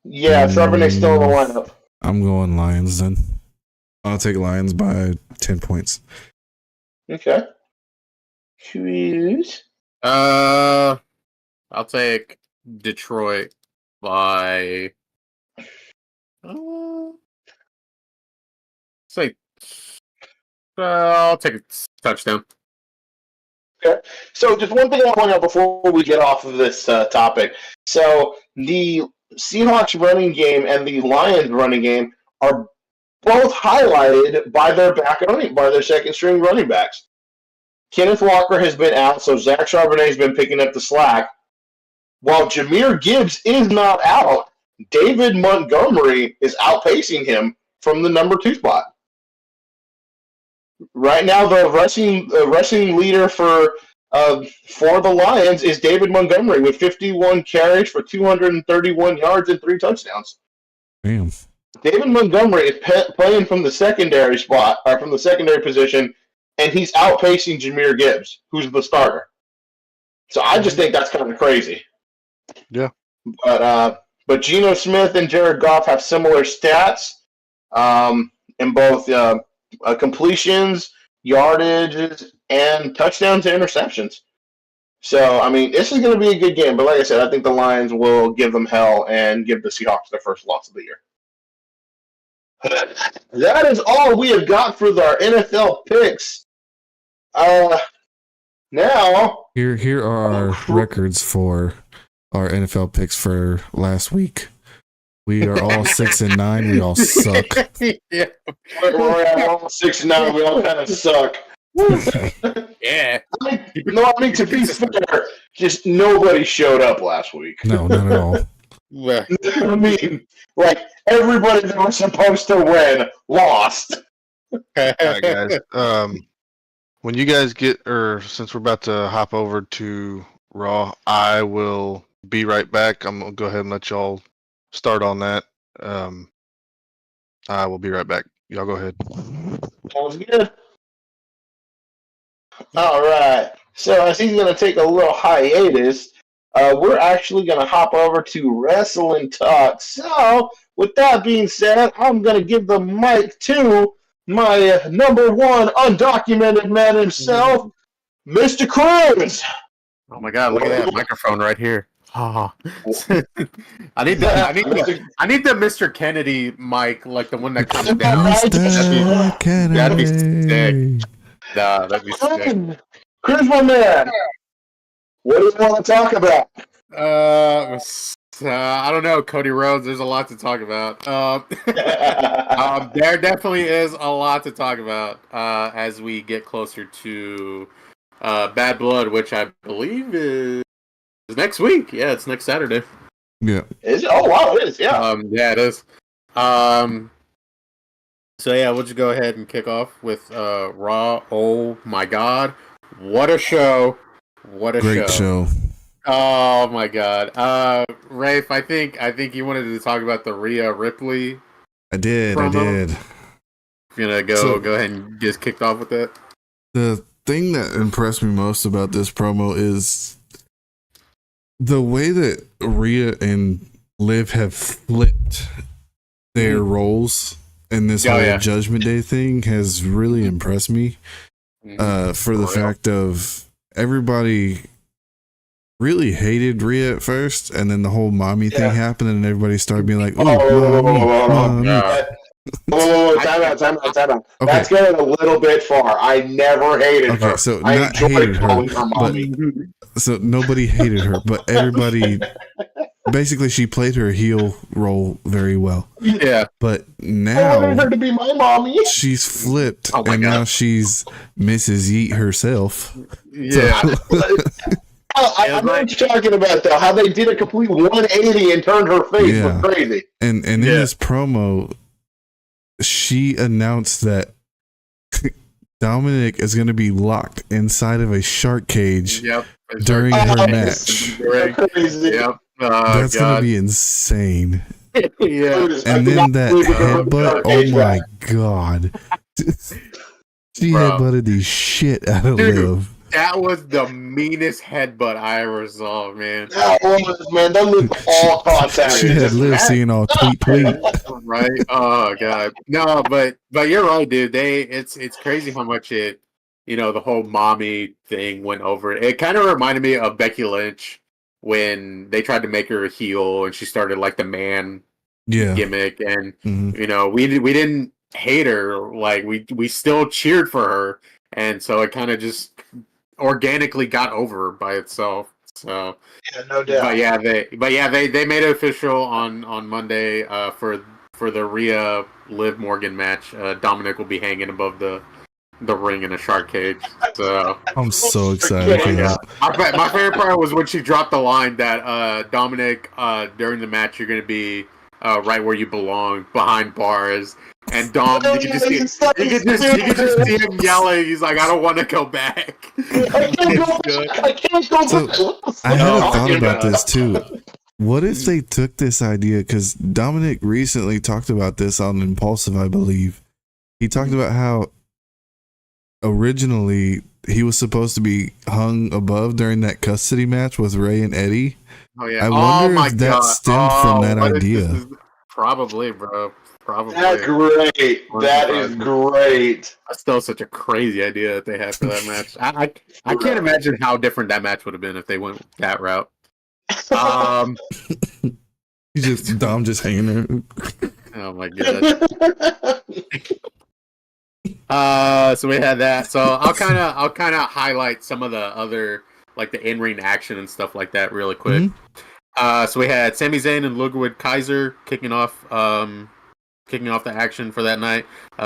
Yeah, Charbonnet's still in the lineup. I'm going Lions then. I'll take Lions by 10 points. Okay. Choose. I'll take Detroit by. I'll take a touchdown. Okay. So just one thing I want to point out before we get off of this topic. So the Seahawks running game and the Lions running game are both highlighted by their second string running backs. Kenneth Walker has been out, so Zach Charbonnet has been picking up the slack. While Jahmyr Gibbs is not out, David Montgomery is outpacing him from the number 2 spot. Right now, the rushing leader for for the Lions is David Montgomery with 51 carries for 231 yards and 3 touchdowns. Damn. David Montgomery is playing from the secondary spot, or from the secondary position, and he's outpacing Jahmyr Gibbs, who's the starter. So I just think that's kind of crazy. Yeah. But Geno Smith and Jared Goff have similar stats in both completions, yardages, and touchdowns and interceptions. So, I mean, this is going to be a good game. But like I said, I think the Lions will give them hell and give the Seahawks their first loss of the year. That is all we have got for our NFL picks. Now, here are our records for our NFL picks for last week. We are all 6-9. We all suck. Yeah. We're all 6-9. We all kind of suck. Yeah. I mean, to be fair, just nobody showed up last week. No, not at all. I mean, like, everybody that was supposed to win lost. All right, guys. When you guys since we're about to hop over to Raw, I will be right back. I'm gonna go ahead and let y'all start on that. I will be right back. Y'all go ahead. Sounds good. All right. So as he's going to take a little hiatus, we're actually going to hop over to Wrestling Talk. So with that being said, I'm going to give the mic to my number one undocumented man himself, Mr. Cruz. Oh my God! Look at that microphone right here. Oh. I need the Mr. Kennedy mic, like the one that comes down. Mr. Kennedy. That'd be sick. Nah, that'd be sick. Cruz, my man, what do you want to talk about? I don't know, Cody Rhodes. There's a lot to talk about. There definitely is a lot to talk about as we get closer to Bad Blood, which I believe is next week. Yeah, it's next Saturday. Yeah. Is it? Oh wow, it is. Yeah. Yeah, it is. So yeah, we'll just go ahead and kick off with Raw. Oh my God, what a show! What a Great show. Oh my God, Rafe, I think you wanted to talk about the Rhea Ripley. I did. You're gonna go ahead and get kicked off with it. The thing that impressed me most about this promo is the way that Rhea and Liv have flipped their roles in this whole Judgment Day thing has really impressed me. For the fact of everybody really hated Rhea at first, and then the whole mommy thing happened, and everybody started being like, mommy. Time out. Okay. That's going a little bit far. I never hated her. So I not hated her, mommy. So nobody hated her, but everybody basically she played her heel role very well. Yeah. But I now wanted her to be my mommy. She's flipped, and now she's Mrs. Yeet herself. Yeah. I know what you're talking about, though. How they did a complete 180 and turned her face was crazy. And in this promo, she announced that Dominic is going to be locked inside of a shark cage during her match. Yep. That's going to be insane. Yeah. And then that headbutt, oh my God. She headbutted the shit out of Liv. That was the meanest headbutt I ever saw, man. That was, man. That was all contact. She had Liv seeing all tweet. Right? Oh God. No, but you're right, dude. It's crazy how much the whole mommy thing went over. It kind of reminded me of Becky Lynch when they tried to make her a heel and she started like the man gimmick, and we didn't hate her, like we still cheered for her, and so it kind of just organically got over by itself. So no doubt. They made it official on Monday for the Rhea Liv Morgan match. Dominic will be hanging above the ring in a shark cage. So I'm so excited for that. My favorite part was when she dropped the line that Dominic, during the match, you're going to be right where you belong, behind bars. And Dom, you could just see him yelling. He's like, I don't want to go back. I can't go So, back. I had a thought talking about about? this too. What if they took this idea? Because Dominic recently talked about this on Impulsive, I believe. He talked about how originally he was supposed to be hung above during that custody match with Ray and Eddie. Oh yeah. I wonder if that stemmed from that what if idea. this is- Probably, bro. Probably. That's great. That is great. That's still such a crazy idea that they had for that match. I can't imagine how different that match would have been if they went that route. He's just Dom just hanging there. Oh my god. So we had that. So I'll kind of highlight some of the other like the in-ring action and stuff like that really quick. Mm-hmm. So we had Sami Zayn and Ludwig Kaiser kicking off the action for that night.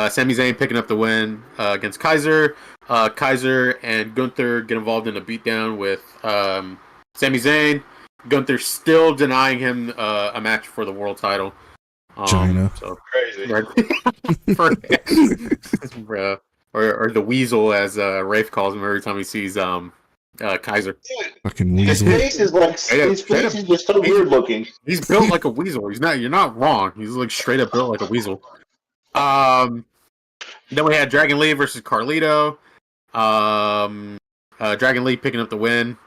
Sami Zayn picking up the win against Kaiser. Kaiser and Gunther get involved in a beatdown with Sami Zayn. Gunther still denying him a match for the world title. China. So Crazy. right. Bro. Or the Weasel, as Rafe calls him every time he sees Kaiser. Fucking His weasel. face is like his face is just so weird looking. He's built like a weasel. You're not wrong. He's like straight up built like a weasel. Then we had Dragon Lee versus Carlito. Dragon Lee picking up the win.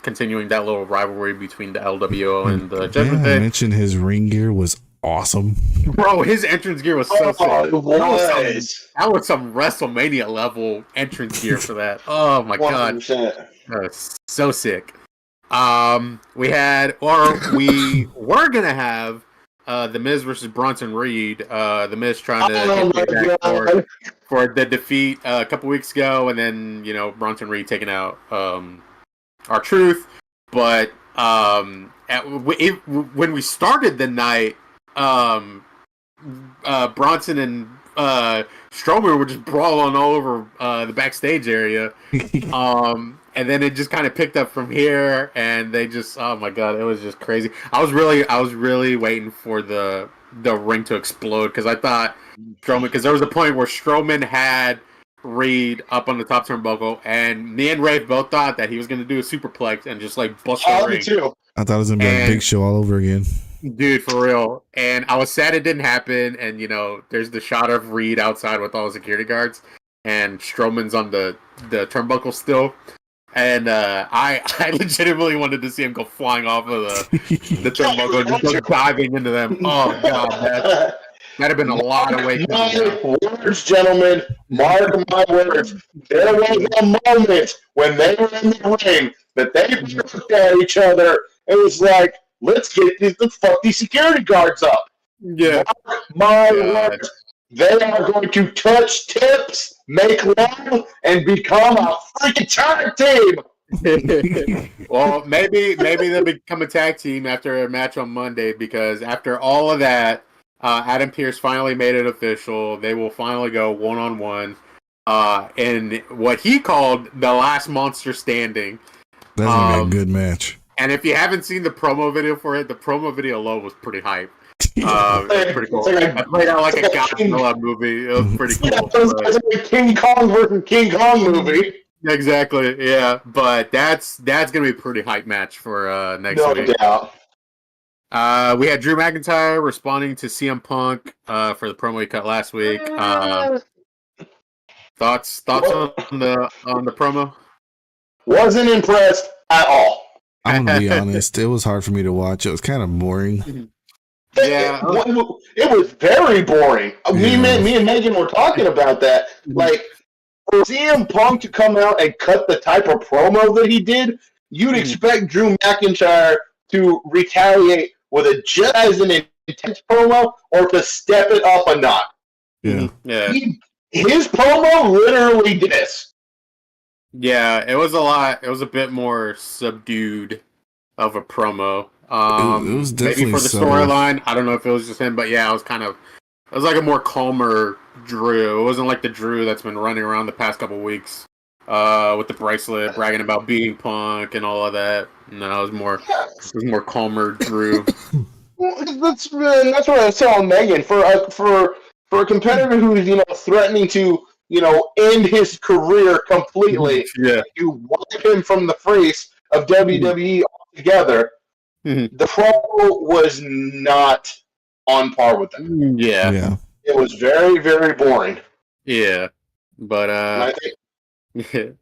Continuing that little rivalry between the LWO and the Judgment Day. I mentioned his ring gear was awesome. Bro, his entrance gear was so sick. That was some WrestleMania level entrance gear for that. Oh my god. 100%. So sick. We were gonna have The Miz versus Bronson Reed. The Miz trying to get back for the defeat a couple weeks ago, and then Bronson Reed taking out R-Truth. But when we started the night, Bronson and Strowman were just brawling all over the backstage area. And then it just kind of picked up from here, and they just, oh my god, it was just crazy. I was really waiting for the ring to explode, because I thought Strowman, because there was a point where Strowman had Reed up on the top turnbuckle, and me and Rafe both thought that he was going to do a superplex and just like bust the ring. Too. I thought it was gonna be a Big Show all over again. Dude, for real. And I was sad it didn't happen. And there's the shot of Reed outside with all the security guards, and Strowman's on the turnbuckle still. And I legitimately wanted to see him go flying off of the turnbuckle and just go diving into them. Oh god, that'd have been a lot of weight. My words, gentlemen, mark my words. There was a moment when they were in the ring that they looked at each other. It was like, let's fuck these security guards up. Yeah. My words. They are going to touch tips, make love, and become a freaking tag team. Well, maybe they'll become a tag team after a match on Monday, because after all of that, Adam Pearce finally made it official. They will finally go one-on-one in what he called the last monster standing. That's gonna be a good match. And if you haven't seen the promo video for it, the promo video alone was pretty hype. It was pretty cool. I played out like a Godzilla movie. It was pretty cool. It's like a King Kong versus King Kong movie. Exactly, yeah. But that's gonna be a pretty hype match for next week. No doubt. We had Drew McIntyre responding to CM Punk for the promo he cut last week. Thoughts on the promo? Wasn't impressed at all. I'm gonna be honest. It was hard for me to watch. It was kind of boring. Yeah, it was very boring. Me and Megan were talking about that. Like, for CM Punk to come out and cut the type of promo that he did, you'd expect Drew McIntyre to retaliate with just as an intense promo, or to step it up a notch. Yeah. His promo literally did this. Yeah, it was a lot. It was a bit more subdued of a promo. It was definitely maybe for the storyline. I don't know if it was just him, but yeah, it was like a more calmer Drew. It wasn't like the Drew that's been running around the past couple weeks with the bracelet, bragging about beating Punk and all of that. No, it was more calmer Drew. Well, that's what I was telling Megan. For for a competitor who's threatening to end his career completely, Yeah. you wipe him from the face of WWE altogether. The promo was not on par with that. Yeah. It was very, very boring. Yeah. But And I think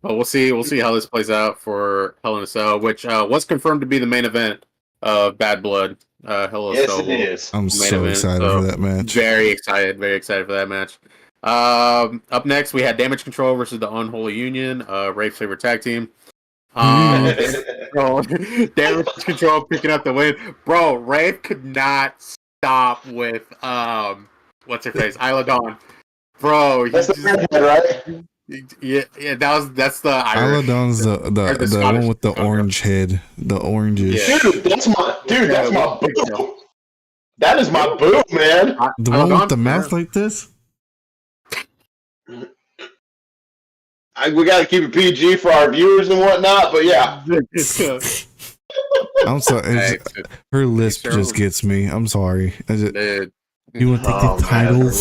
but we'll see how this plays out for Hell in a Cell, which was confirmed to be the main event of Bad Blood. Hell in a Cell. yes, it is. I'm so excited for that match. Very excited for that match. Up next, we had Damage Control versus the Unholy Union, Rafe's favorite tag team. Damage Control picking up the win. Bro, Rafe could not stop with what's her face? Isla Dawn. Bro, That's the redhead, right? Yeah, that's the Isla Irish. Dawn's the one with the orange head, the orangish. Yeah. Dude, that's my boo. That is my boo, man. The one with the mouth like this. We got to keep it PG for our viewers and whatnot, but yeah. I'm sorry. Her lisp just gets me. I'm sorry. You want to take the title?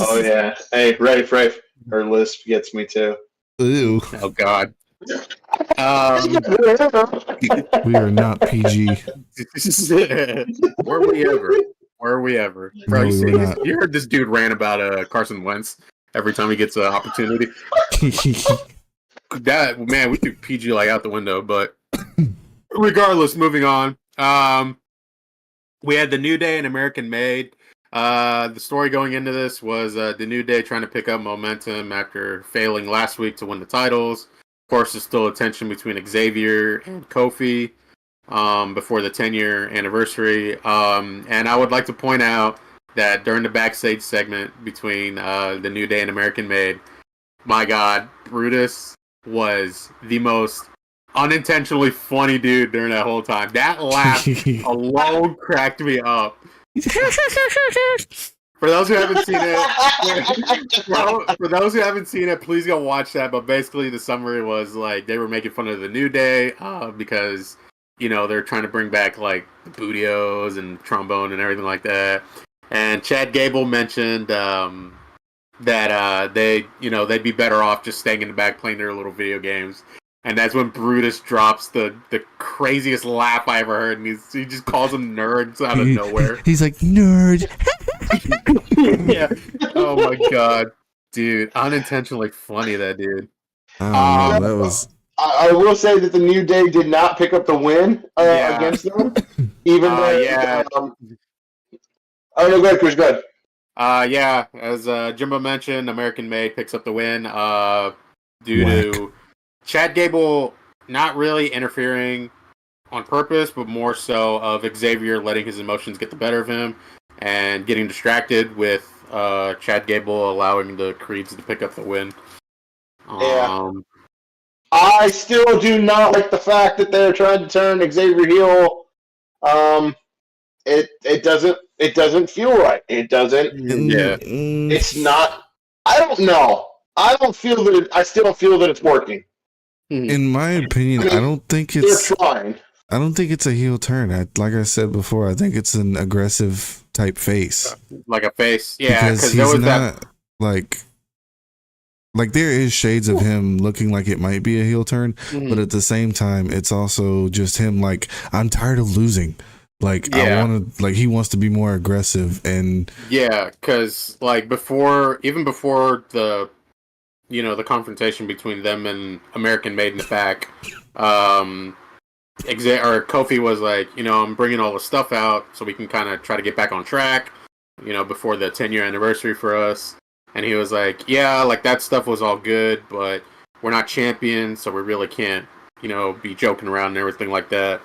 Oh yeah. Hey, Rafe. Her lisp gets me too. Ew. Oh God. We are not PG. Were we ever? Bro, No, you heard this dude rant about Carson Wentz every time he gets an opportunity. That man, we could PG like out the window, but regardless, moving on. We had the New Day and American Made. The story going into this was the New Day trying to pick up momentum after failing last week to win the titles. Of course, there's still a tension between Xavier and Kofi before the 10-year anniversary. And I would like to point out that during the backstage segment between the New Day and American Made, my God, Brutus was the most unintentionally funny dude during that whole time. That laugh alone cracked me up. For those who haven't seen it, please go watch that. But basically, the summary was like they were making fun of the New Day because they're trying to bring back like the Bootios and trombone and everything like that. And Chad Gable mentioned that they'd be better off just staying in the back playing their little video games. And that's when Brutus drops the craziest laugh I ever heard, and he just calls them nerds out of nowhere. He's like, nerd. Yeah. Oh my God, dude, unintentionally funny, that dude. That was. I will say that the New Day did not pick up the win against them, even though. Yeah. Oh no, go ahead, Chris. Go ahead. Yeah, as Jimbo mentioned, American Made picks up the win due to Chad Gable not really interfering on purpose, but more so of Xavier letting his emotions get the better of him and getting distracted with Chad Gable allowing the Creeds to pick up the win. Yeah. I still do not like the fact that they're trying to turn Xavier heel. It doesn't feel right. It doesn't. Yeah. It's not. I don't know. I still don't feel that it's working. In my opinion, I don't think they're trying. I don't think it's a heel turn. Like I said before, I think it's an aggressive type face. Like a face, yeah. Because he's not like there is shades of him looking like it might be a heel turn, but at the same time, it's also just him like, I'm tired of losing. Like I want to, like he wants to be more aggressive and because like before the the confrontation between them and American Made in the back, Kofi was like, I'm bringing all the stuff out so we can kind of try to get back on track, before the 10-year anniversary for us. And he was like, yeah, like that stuff was all good, but we're not champions, so we really can't, be joking around and everything like that.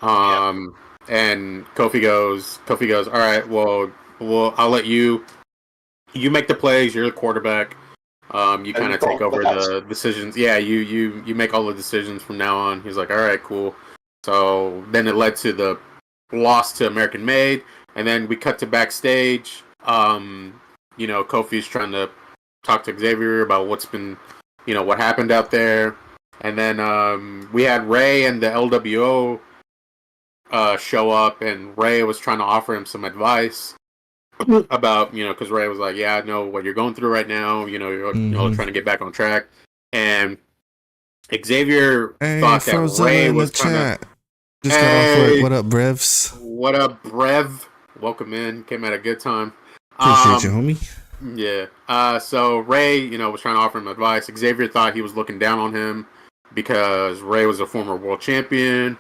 And Kofi goes, all right, well, I'll let you make the plays. You're the quarterback. You kind of take over the decisions. Yeah, you make all the decisions from now on. He's like, all right, cool. So then it led to the loss to American Made, and then we cut to backstage. Kofi's trying to talk to Xavier about what's been, what happened out there, and then we had Ray and the LWO show up, and Ray was trying to offer him some advice. about, because Ray was like, yeah, I know what you're going through right now. You're trying to get back on track. And Xavier Hey, thought that Frozilla Ray in the was kind of, chat. Just got off work. hey, What up, Brevs? what up, Brev? Welcome in. Came at a good time. Appreciate you, homie. Yeah. So Ray, was trying to offer him advice. Xavier thought he was looking down on him because Ray was a former world champion,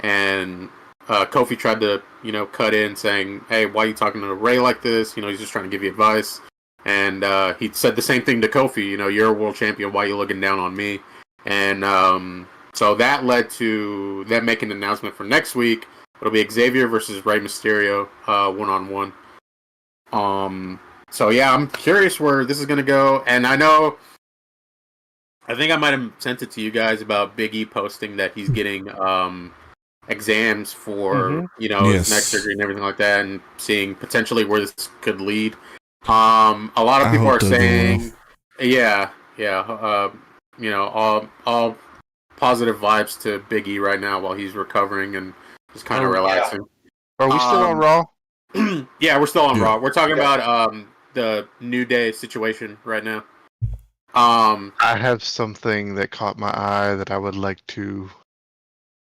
and Kofi tried to, cut in saying, "Hey, why are you talking to Ray like this? He's just trying to give you advice." And he said the same thing to Kofi. You're a world champion. Why are you looking down on me? And so that led to them making an announcement for next week. It'll be Xavier versus Rey Mysterio, 1-on-1. So yeah, I'm curious where this is gonna go, and I think I might have sent it to you guys about Big E posting that he's getting exams for his neck surgery and everything like that, and seeing potentially where this could lead. A lot of people are saying, all positive vibes to Big E right now while he's recovering and just kind of relaxing. Yeah. Are we still on Raw? Yeah, we're still on Raw. We're talking about the New Day situation right now. I have something that caught my eye that I would like to.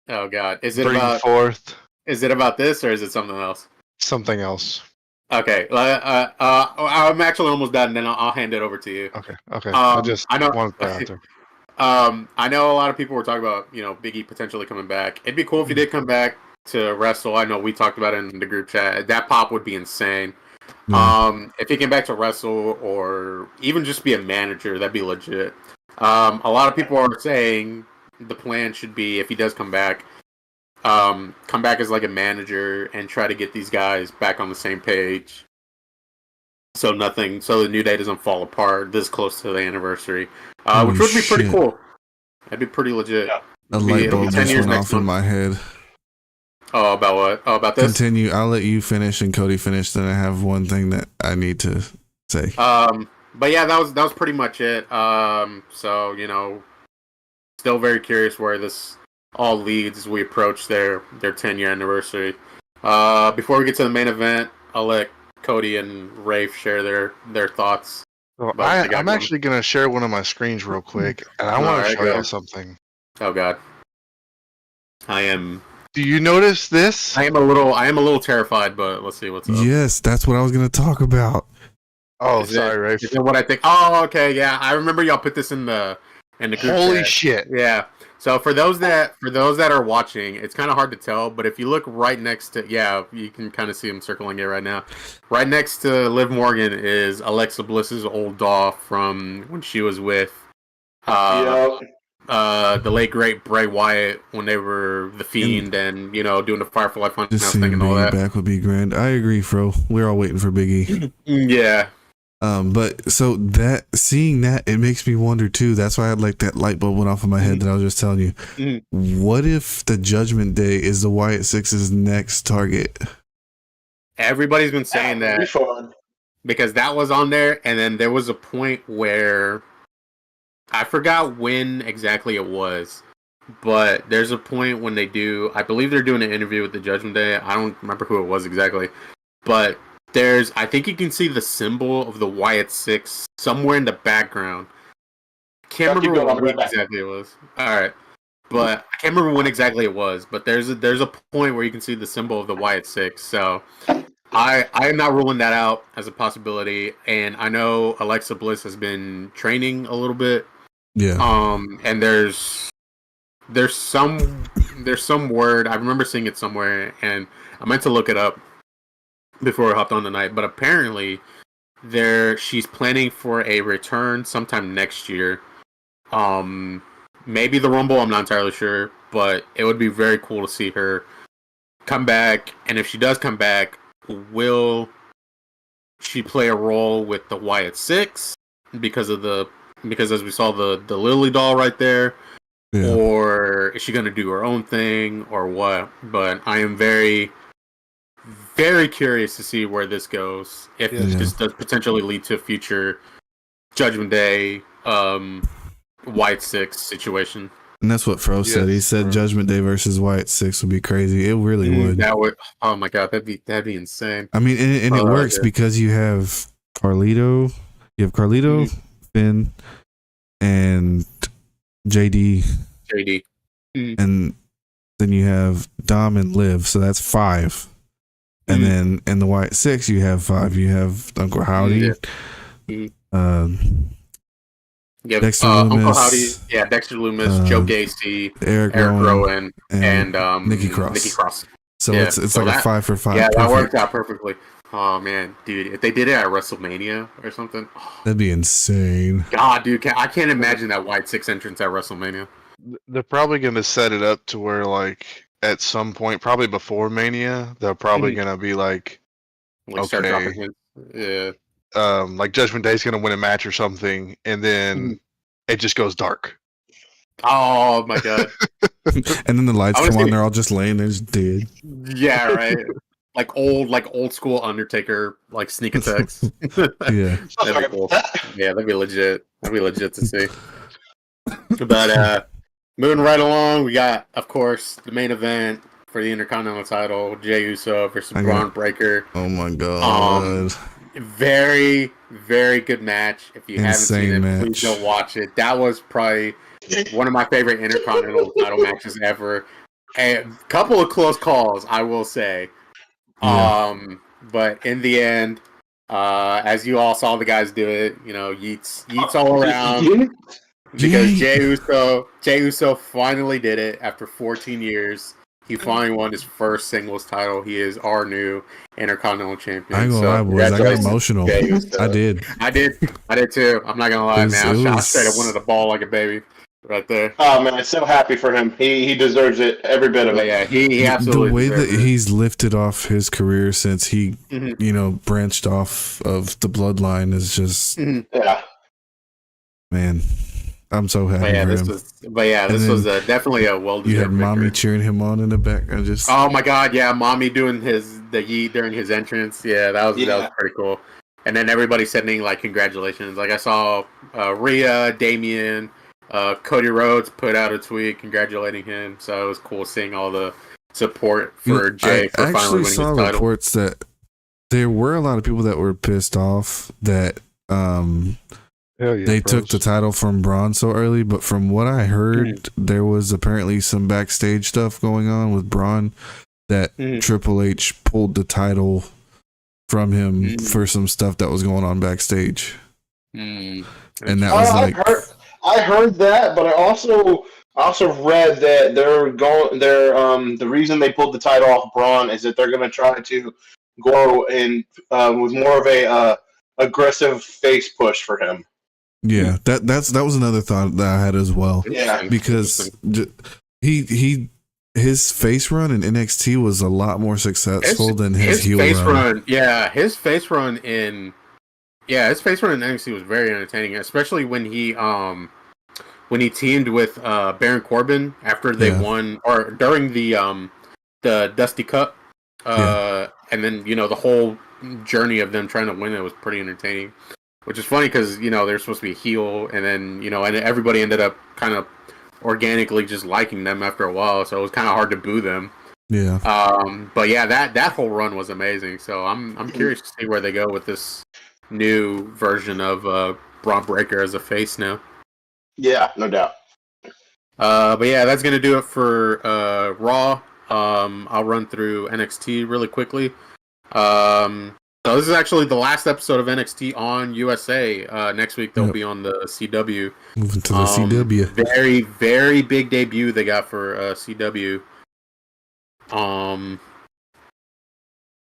Oh God, bring forth? Is it about this or is it something else? Something else. Okay. I'm actually almost done. Then I'll hand it over to you. Okay. I know. Want to put out there. I know a lot of people were talking about Big E potentially coming back. It'd be cool if he did come back to wrestle. I know we talked about it in the group chat. That pop would be insane. If he came back to wrestle or even just be a manager, that'd be legit. A lot of people are saying the plan should be, if he does come back as like a manager and try to get these guys back on the same page. So the New Day doesn't fall apart this close to the anniversary, which would be pretty cool. That'd be pretty legit. Yeah. A light bulb just went off in my head. Oh, about what? Oh, about this? Continue. I'll let you finish and Cody finish. Then I have one thing that I need to say. But yeah, that was pretty much it. So still very curious where this all leads as we approach their 10-year anniversary. Before we get to the main event, I'll let Cody and Rafe share their thoughts. Well, I'm actually going to share one of my screens real quick, and I want to show you something. Oh God, I am. Do you notice this? I am a little terrified, but let's see what's up. Yes, that's what I was going to talk about. Oh, sorry, Rafe. Is it what I think? Oh, okay, yeah. I remember y'all put this in the group Holy chat. Shit! Yeah. So for those that are watching, it's kind of hard to tell, but if you look right next to, you can kind of see him circling it right now. Right next to Liv Morgan is Alexa Bliss's old doll from when she was with the late great Bray Wyatt when they were the Fiend and doing the Firefly Funhouse thing and all that. Back would be grand. I agree, Fro. We're all waiting for Big E. Yeah. But so seeing that, it makes me wonder too. That's why I had like that light bulb went off in my head that I was just telling you. What if the Judgment Day is the Wyatt Six's next target? Everybody's been saying that because that was on there, and then there was a point where I forgot when exactly it was, but there's a point when I believe they're doing an interview with the Judgment Day. I don't remember who it was exactly, but I think you can see the symbol of the Wyatt Six somewhere in the background. I can't remember what exactly it was. All right, but I can't remember when exactly it was. But there's a point where you can see the symbol of the Wyatt Six. So I am not ruling that out as a possibility. And I know Alexa Bliss has been training a little bit. Yeah. And there's some word, I remember seeing it somewhere, and I meant to look it up before I hopped on tonight, but apparently she's planning for a return sometime next year. Maybe the Rumble, I'm not entirely sure, but it would be very cool to see her come back. And if she does come back, will she play a role with the Wyatt Six because as we saw the Lily doll right there, or is she going to do her own thing or what? But I am very, very curious to see where this goes. If this does potentially lead to a future Judgment Day Wyatt Six situation. And that's what Fro said. He Yes, said bro. Judgment Day versus White 6 would be crazy. It really would. That would. Oh my god, that'd be insane. I mean, and it works because you have Carlito, Finn, and JD, and then you have Dom and Liv, so that's 5. And then in the White 6, you have 5. You have Uncle Howdy, Dexter Loomis, Uncle Howdy, Dexter Loomis, Joe Gacy, Eric Rowan, and Nikki Cross. So it's like a 5 for 5. Yeah, perfect. that worked out perfectly. Oh man, dude, if they did it at WrestleMania or something, that'd be insane. God, dude, I can't imagine that White 6 entrance at WrestleMania. They're probably going to set it up to where, like, at some point, probably before Mania, they're probably going to be like, Start dropping hints. Yeah. Like Judgment Day's going to win a match or something, and then it just goes dark. Oh my god. And then the lights come on, they're all just laying there, just dead. Yeah, right. Like old school Undertaker, like sneak attacks. Yeah. That'd be cool. Yeah, that'd be legit. That'd be legit to see. But moving right along, we got, of course, the main event for the Intercontinental title, Jey Uso versus Braun Breaker. Oh my god. Very, very good match. If you haven't seen it, please go watch it. That was probably one of my favorite Intercontinental title matches ever. A couple of close calls, I will say. Yeah. But in the end, as you all saw the guys do it, yeets all around. Because Jey Uso finally did it after 14 years. He finally won his first singles title. He is our new Intercontinental Champion. I ain't gonna lie, boys. I got emotional. I did too. I'm not gonna lie, man. I straight up wanted to ball like a baby right there. Oh man, I'm so happy for him. He deserves it, every bit of it. Yeah, he absolutely. The way that he's lifted off his career since he, branched off of the bloodline is just, man. I'm so happy for him. This was definitely a well-deserved You had mommy victory. cheering him on in the back. Oh my god, yeah, mommy doing the yeet during his entrance. Yeah, that was pretty cool. And then everybody sending like congratulations. Like I saw Rhea, Damien, Cody Rhodes put out a tweet congratulating him. So it was cool seeing all the support for Jey for finally winning his title. I actually saw reports that there were a lot of people that were pissed off that they took the title from Braun so early, but from what I heard, there was apparently some backstage stuff going on with Braun that Triple H pulled the title from him for some stuff that was going on backstage. And that was like I heard that, but I also read that the reason they pulled the title off Braun is that they're going to try to go in with more of a aggressive face push for him. Yeah, that was another thought that I had as well. Yeah, because his face run in NXT was a lot more successful than his heel run. His face run in NXT was very entertaining, especially when he teamed with Baron Corbin after they won or during the Dusty Cup, and then the whole journey of them trying to win it was pretty entertaining. Which is funny because, they're supposed to be a heel, and then, and everybody ended up kind of organically just liking them after a while, so it was kind of hard to boo them. Yeah. But yeah, that whole run was amazing, so I'm curious to see where they go with this new version of Braun Breaker as a face now. Yeah, no doubt. But yeah, that's going to do it for Raw. I'll run through NXT really quickly. So this is actually the last episode of NXT on USA. Next week they'll be on the CW. Moving to the CW. Very, very big debut they got for CW.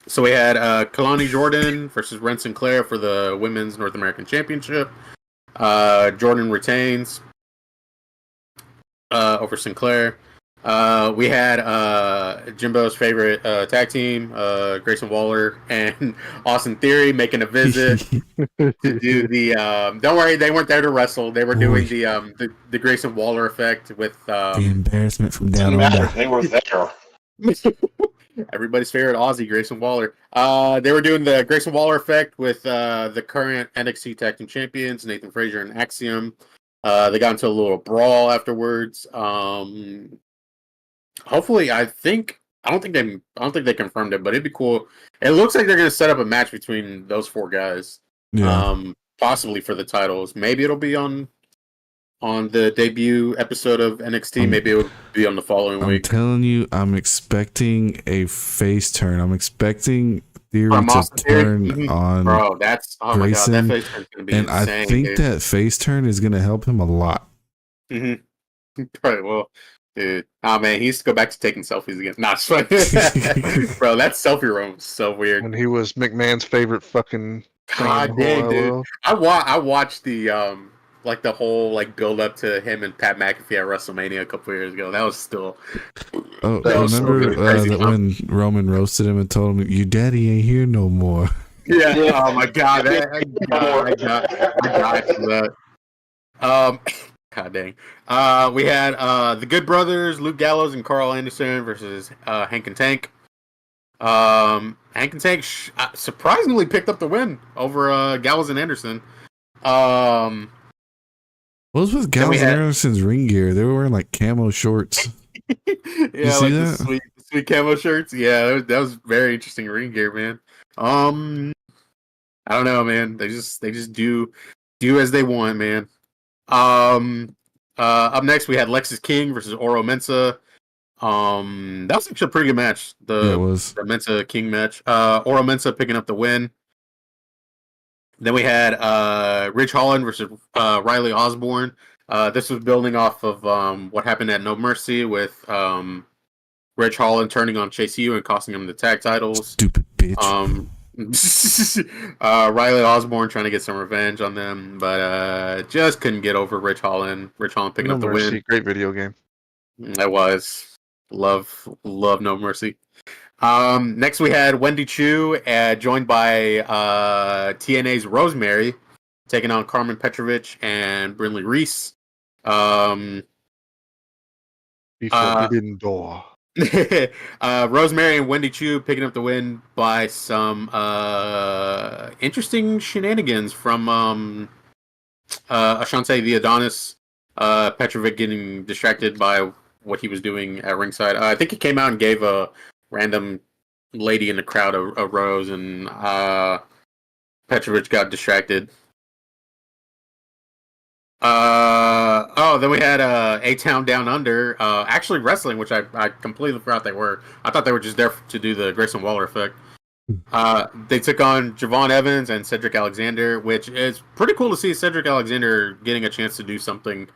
So we had Kalani Jordan versus Ren Sinclair for the Women's North American Championship. Jordan retains over Sinclair. We had Jimbo's favorite tag team, Grayson Waller and Austin Theory, making a visit to do the. Don't worry, they weren't there to wrestle. They were doing the Grayson Waller effect with the embarrassment from down under. They were there. Everybody's favorite Aussie, Grayson Waller. They were doing the Grayson Waller effect with the current NXT Tag Team Champions, Nathan Frazier and Axiom. They got into a little brawl afterwards. Hopefully, I don't think they confirmed it, but it'd be cool. It looks like they're gonna set up a match between those four guys. Yeah. Possibly for the titles. Maybe it'll be on the debut episode of NXT. Maybe it'll be on the following week. I'm telling you, I'm expecting a face turn. I'm expecting Theory From to Austin Theory? turn on Bro, that's Grayson, my god, that face turn's gonna be and insane. I think dude. that face turn is going to help him a lot. Probably will. Dude. Oh man, he used to go back to taking selfies again. Nah, it's fine. Bro, that selfie room was so weird. When he was McMahon's favorite fucking God dang, dude. I watched the like the whole like build up to him and Pat McAfee at WrestleMania a couple years ago. That was still Oh, that was remember so crazy that when Roman roasted him and told him, "Your daddy ain't here no more." Yeah. Oh my god. I died for that. God dang. We had the Good Brothers, Luke Gallows and Carl Anderson versus Hank and Tank. Hank and Tank surprisingly picked up the win over Gallows and Anderson. What was with Gallows and Anderson's ring gear? They were wearing like camo shorts. Yeah, like the sweet camo shirts. Yeah, that was very interesting ring gear, man. I don't know, man. They just do as they want, man. Up next we had Lexis King versus Oro Mensah. That was actually a pretty good match. The Mensah King match. Oro Mensah picking up the win. Then we had Ridge Holland versus Riley Osborne. This was building off of what happened at No Mercy with Ridge Holland turning on Chase U and costing him the tag titles. Stupid bitch. Riley Osborne trying to get some revenge on them, but just couldn't get over Ridge Holland. Ridge Holland picking up the win. Great video game. That was love No Mercy. Next we had Wendy Chu, joined by TNA's Rosemary, taking on Carmen Petrovich and Brinley Reese. Forbidden Door. Rosemary and Wendy Chu picking up the win by some interesting shenanigans from Ashante the Adonis. Petrovic getting distracted by what he was doing at ringside. I think he came out and gave a random lady in the crowd a rose, and Petrovic got distracted. Then we had A-Town Down Under actually wrestling, which I completely forgot they were. I thought they were just there to do the Grayson Waller effect. They took on Javon Evans and Cedric Alexander, which is pretty cool to see Cedric Alexander getting a chance to do something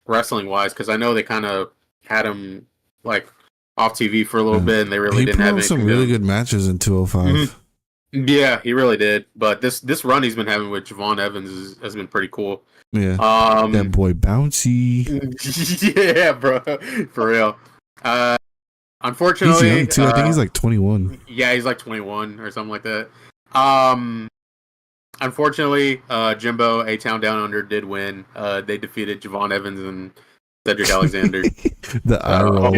wrestling wise, because I know they kind of had him like off TV for a little bit, and they really didn't have some really good matches in 205. Mm-hmm. Yeah, he really did. But this run he's been having with Javon Evans has been pretty cool. Yeah, that boy bouncy. Yeah, bro, for real. Unfortunately, he's young too. I think he's like 21. Yeah, he's like 21 or something like that. Unfortunately, Jimbo A-Town Down Under did win. They defeated Javon Evans and Cedric Alexander. The eye roll.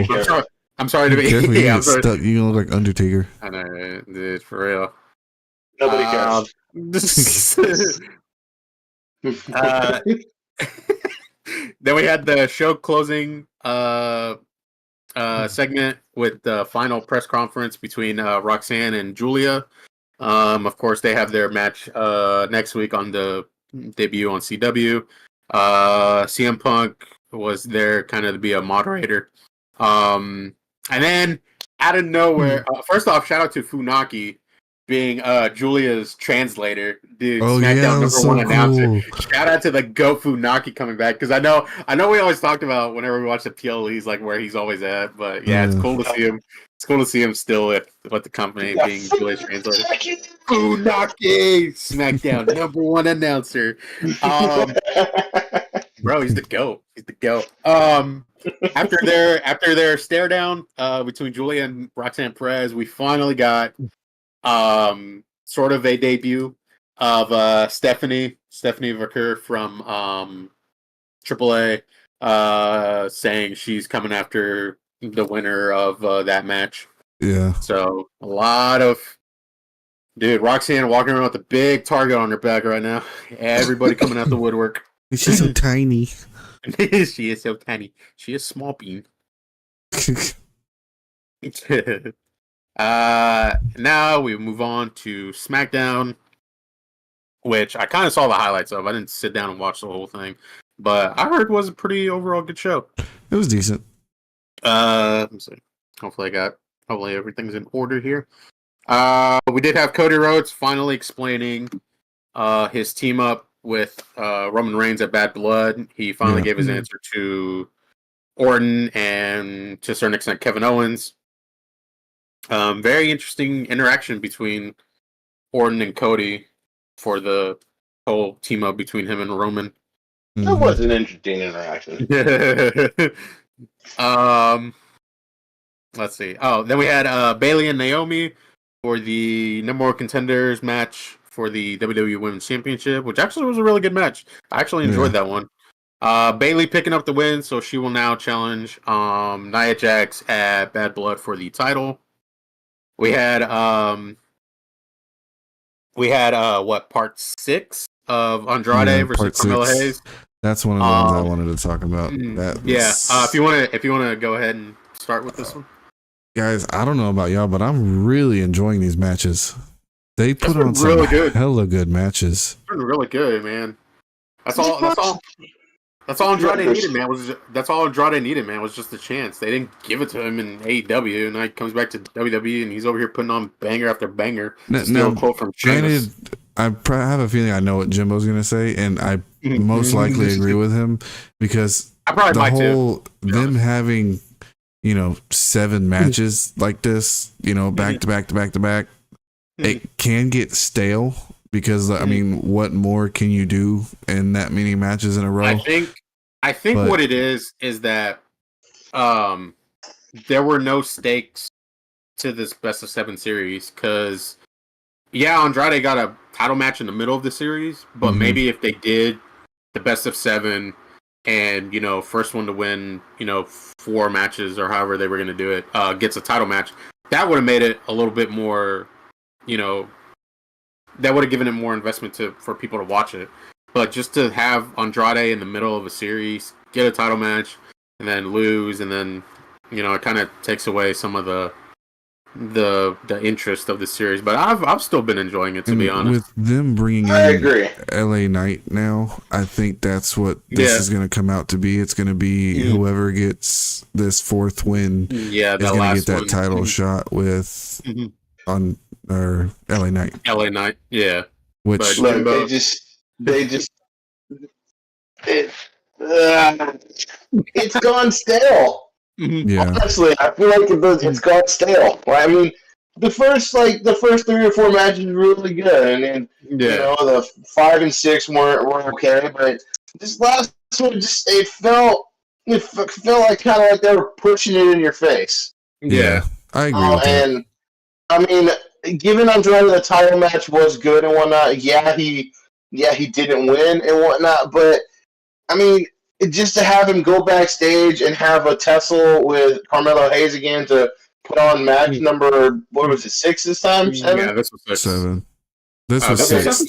I'm sorry to be. Yeah, I'm stuck. You gonna look like Undertaker. I know, dude, for real. Nobody cares. Then we had the show closing segment with the final press conference between Roxanne and Julia. Of course, they have their match next week on the debut on CW. CM Punk was there kind of to be a moderator. And then out of nowhere, first off, shout out to Funaki being Julia's translator, dude. SmackDown #1 announcer. Shout out to the GOAT Funaki coming back, because I know we always talked about whenever we watch the PLEs, like where he's always at. But yeah, it's cool to see him. It's cool to see him still with the company being Julia's translator. Funaki, SmackDown #1 announcer. Bro, he's the GOAT. He's the GOAT. After their stare down between Julia and Roxanne Perez, we finally got sort of a debut of Stephanie Vaquer from AAA, saying she's coming after the winner of that match. Yeah. So a lot of Dude, Roxanne walking around with a big target on her back right now. Everybody coming out the woodwork. She's so tiny. She is so tiny. She is small bean. Now we move on to SmackDown, which I kind of saw the highlights of. I didn't sit down and watch the whole thing, but I heard it was a pretty overall good show. It was decent. Let me see. Hopefully everything's in order here. We did have Cody Rhodes finally explaining his team up with Roman Reigns at Bad Blood. He finally gave his answer to Orton and to a certain extent Kevin Owens. Very interesting interaction between Orton and Cody for the whole team up between him and Roman. That was an interesting interaction. Let's see. Oh, then we had Bayley and Naomi for the number one contenders match for the WWE Women's Championship, which actually was a really good match. I actually enjoyed that one. Bayley picking up the win, so she will now challenge Nia Jax at Bad Blood for the title. We had part 6 of Andrade versus Carmelo Hayes. That's one of the ones I wanted to talk about. If you want to go ahead and start with this one, guys. I don't know about y'all, but I'm really enjoying these matches. They put on some really good. hella good matches. It's been really good, man. That's all Andrade needed, man. That's all Andrade needed, man. Was just a chance. They didn't give it to him in AEW, and now he comes back to WWE, and he's over here putting on banger after banger. Now, quote from granted, I have a feeling I know what Jimbo's going to say, and I most likely agree with him because I probably might too. Them having 7 matches like this, back to back to back to back, it can get stale. Because I mean, what more can you do in that many matches in a row? I think what it is that there were no stakes to this best of 7 series. Because Andrade got a title match in the middle of the series, but maybe if they did the best of 7 and first one to win 4 matches or however they were going to do it gets a title match, that would have made it a little bit more that would have given it more investment for people to watch it. But just to have Andrade in the middle of a series, get a title match, and then lose, and then it kind of takes away some of the interest of the series. But I've still been enjoying it, to be honest. With them bringing in LA Knight now, I think that's what this is going to come out to be. It's going to be whoever gets this 4th win is going to get that title shot with or LA Knight. LA Knight, yeah. Which it's gone stale. Yeah. Honestly, I feel like it's gone stale. I mean, the first 3 or 4 matches were really good, and then the 5 and 6 weren't okay. But this last one it felt like kind of like they were pushing it in your face. Yeah, I agree with that. And I mean, given Andrade the title match was good and whatnot, he didn't win and whatnot, but I mean, just to have him go backstage and have a tussle with Carmelo Hayes again to put on match number, what was it, 6 this time? 7? Yeah, this was 6. 7. This was 6. This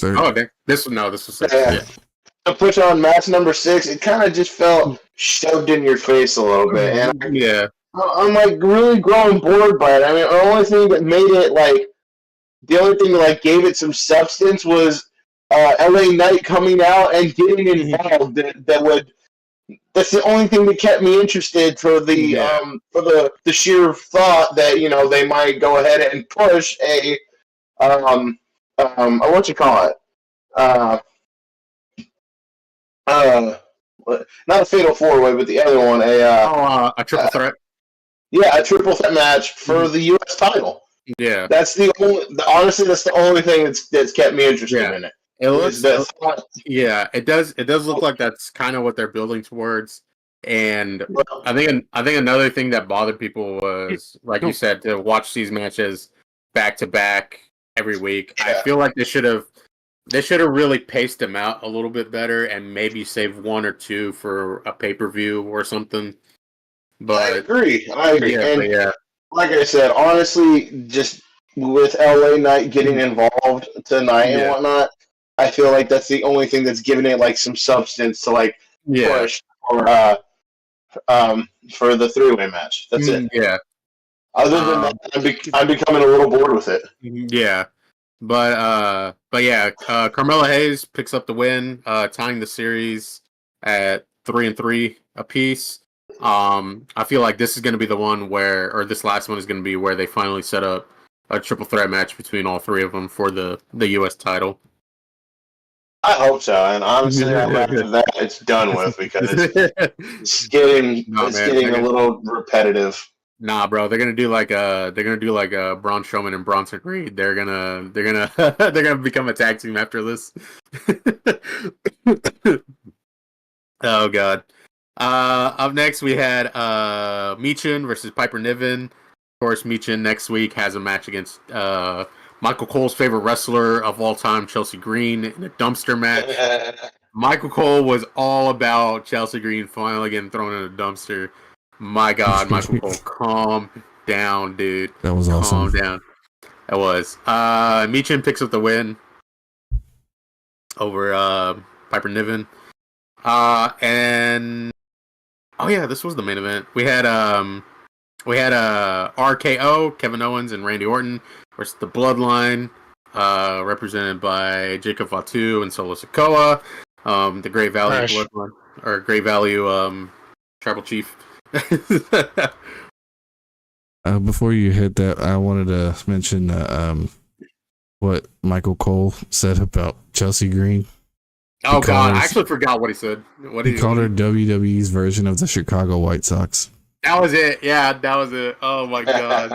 was 6. Yeah. To put on match number 6, it kind of just felt shoved in your face a little bit, and I'm like really growing bored by it. I mean, the only thing that made it the only thing that gave it some substance was LA Knight coming out and getting involved. That's the only thing that kept me interested for the sheer thought that they might go ahead and push a what you call it not a fatal 4-way, but the other one a triple threat. Yeah, a triple threat match for the U.S. title. Yeah, that's honestly, that's the only thing that's kept me interested in it. It looks, it does look like that's kind of what they're building towards. And I think another thing that bothered people was, like you said, to watch these matches back to back every week. I feel like they should have really paced them out a little bit better and maybe save 1 or 2 for a pay-per-view or something. But I agree. And like I said, honestly, just with LA Knight getting involved tonight and whatnot, I feel like that's the only thing that's giving it like some substance to like push for the three-way match. That's it. Yeah. Other than that, I'm becoming a little bored with it. Yeah. But yeah, Carmella Hayes picks up the win, tying the series at 3-3 apiece. I feel like this is going to be the one or this last one is going to be where they finally set up a triple threat match between all three of them for the U.S. title. I hope so, and honestly, after that, it's done with because it's getting a little repetitive. Nah, bro, they're gonna do like Braun Strowman and Bronson Reed. They're gonna they're gonna become a tag team after this. Oh god. Up next we had Michin versus Piper Niven. Of course, Michin next week has a match against Michael Cole's favorite wrestler of all time, Chelsea Green, in a dumpster match. Michael Cole was all about Chelsea Green finally getting thrown in a dumpster. My God, Michael Cole, calm down, dude. That was awesome. Calm down. That was. Michin picks up the win over Piper Niven. And oh yeah, this was the main event. We had RKO, Kevin Owens and Randy Orton versus the Bloodline, represented by Jacob Fatu and Solo Sikoa, the Great Value Bloodline or Great Value Tribal Chief. Before you hit that, I wanted to mention what Michael Cole said about Chelsea Green. Oh God, I actually forgot what he said. He called her WWE's version of the Chicago White Sox. That was it. Yeah, that was it. Oh my God,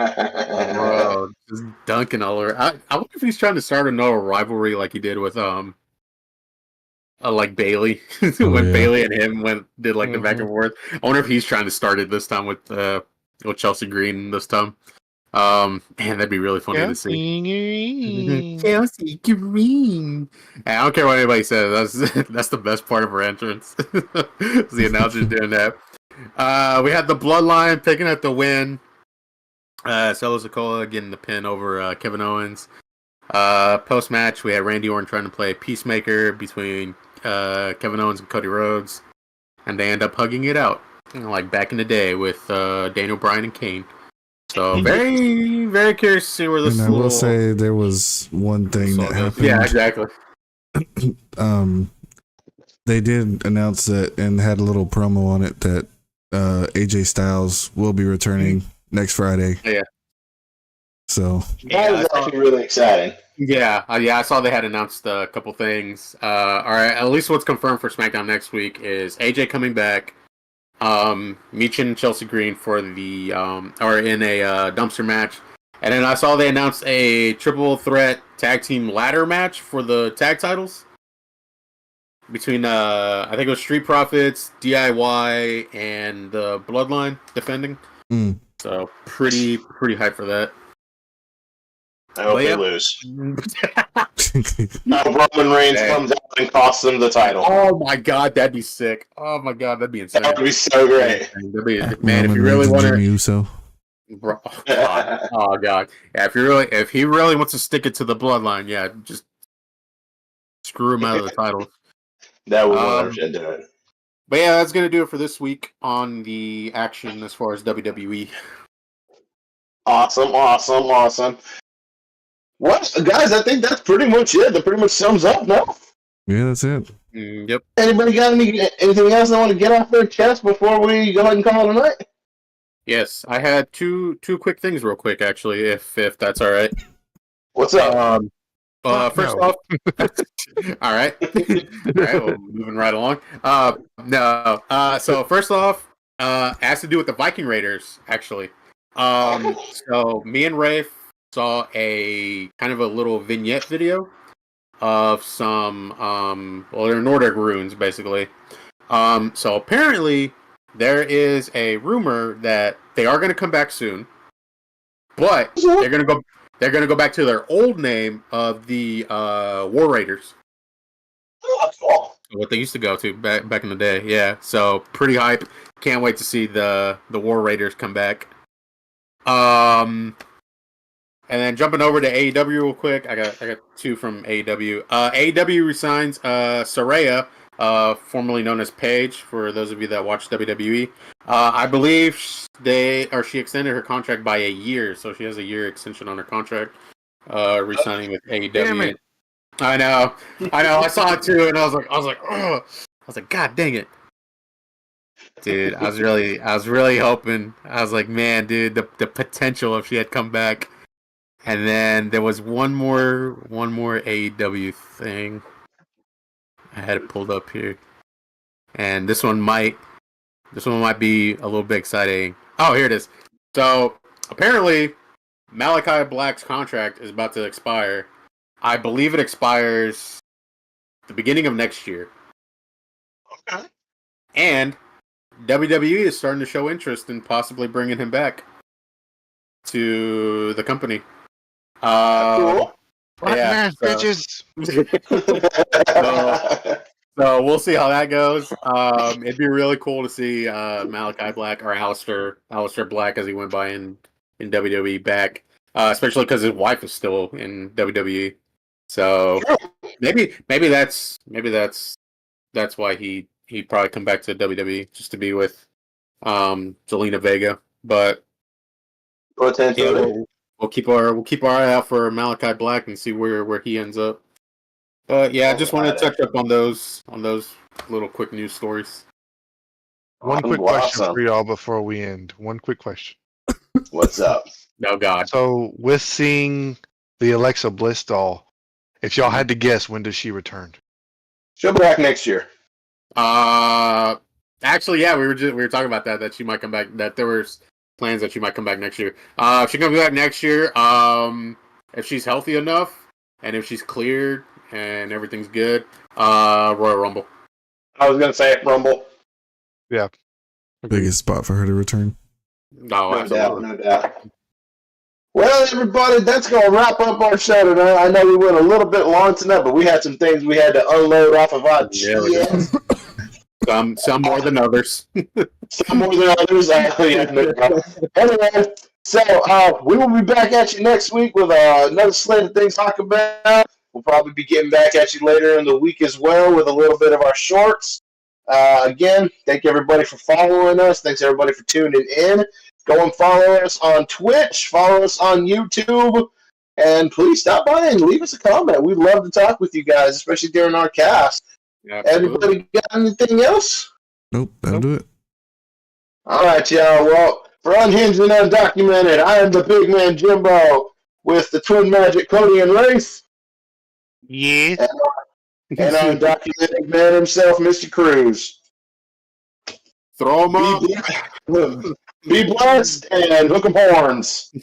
bro, just dunking all over. I wonder if he's trying to start another rivalry like he did with like Bailey when Bailey and him did like the back and forth. I wonder if he's trying to start it this time with Chelsea Green this time. Man, that'd be really funny to see. Chelsea Green. I don't care what anybody says. That's the best part of her entrance. The announcers doing that. We had the Bloodline picking up the win. Solo Sikoa getting the pin over Kevin Owens. Post match, we had Randy Orton trying to play peacemaker between Kevin Owens and Cody Rhodes, and they end up hugging it out, like back in the day with Daniel Bryan and Kane. So very, very curious to see where this. And I will say there was one thing that happened. Yeah, exactly. They did announce that and had a little promo on it that AJ Styles will be returning next Friday. Yeah. So that was actually really exciting. Yeah, I saw they had announced a couple things. All right, at least what's confirmed for SmackDown next week is AJ coming back. Michin and Chelsea Green for the or in a dumpster match, and then I saw they announced a triple threat tag team ladder match for the tag titles between I think it was Street Profits, DIY, and the Bloodline defending. So pretty hyped for that. I hope they lose. Now Roman Reigns comes out and costs them the title. Oh my God, that'd be sick. Oh my God, that'd be insane. That would be so great. That'd be, man, if you really want to, bro, oh God, yeah. If he really wants to stick it to the Bloodline, yeah, just screw him out of the title. That would 100% do it. But yeah, that's gonna do it for this week on the action as far as WWE. Awesome. Well, guys, I think that's pretty much it. That pretty much sums up now. Yeah, that's it. Yep. Anybody got anything else they want to get off their chest before we go ahead and call it a night? Yes, I had two quick things real quick, actually, if that's all right. What's up? First off, all right. Well, moving right along. So first off, it has to do with the Viking Raiders, actually. So me and Rafe saw a kind of a little vignette video of some they're Nordic runes, basically. So apparently there is a rumor that they are going to come back soon, but they're going to go back to their old name of the War Raiders. Oh, that's cool. What they used to go to back in the day. Yeah, so pretty hype. Can't wait to see the War Raiders come back. And then jumping over to AEW real quick, I got two from AEW. AEW resigns Saraya, formerly known as Paige, for those of you that watch WWE. I believe she extended her contract by a year, so she has a year extension on her contract, resigning with AEW. Damn it. I know. I saw it too, and I was like, ugh. I was like, God dang it. Dude, I was really hoping. I was like, man, dude, the potential if she had come back. And then there was one more AEW thing. I had it pulled up here. And this one might be a little bit exciting. Oh, here it is. So apparently Malachi Black's contract is about to expire. I believe it expires the beginning of next year. Okay. And WWE is starting to show interest in possibly bringing him back to the company. Cool. Yeah, bitches. so we'll see how that goes. It'd be really cool to see Malachi Black or Aleister Black, as he went by in WWE, back, especially because his wife is still in WWE. So maybe that's why he probably come back to WWE, just to be with Zelina Vega. But Potentially. yeah, we'll keep our eye out for Malachi Black and see where he ends up. But yeah, I just wanted to touch up on those little quick news stories. One quick question for y'all before we end. One quick question. What's up? Oh God. So with seeing the Alexa Bliss doll, if y'all had to guess, when does she return? She'll be back next year. Actually, yeah, we were talking about that she might come back. That there was plans that she might come back next year. She comes back next year. If she's healthy enough and if she's cleared and everything's good, Royal Rumble. I was gonna say Rumble. Yeah. Biggest spot for her to return. No doubt. Well, everybody, that's going to wrap up our show tonight. I know we went a little bit long tonight, but we had some things we had to unload off of our chest. Some more than others. Some more than others. Anyway, so we will be back at you next week with another slate of things to talk about. We'll probably be getting back at you later in the week as well with a little bit of our shorts. Again, thank everybody for following us. Thanks everybody for tuning in. Go and follow us on Twitch. Follow us on YouTube. And please stop by and leave us a comment. We'd love to talk with you guys, especially during our cast. Yeah, Anybody got anything else? Nope, that'll do it. All right, y'all. Well, for Unhinged and Undocumented, I am the big man Jimbo with the twin magic Cody and Race. Yeah. And Undocumented man himself, Mr. Cruz. Throw them up. Be blessed and hook 'em horns.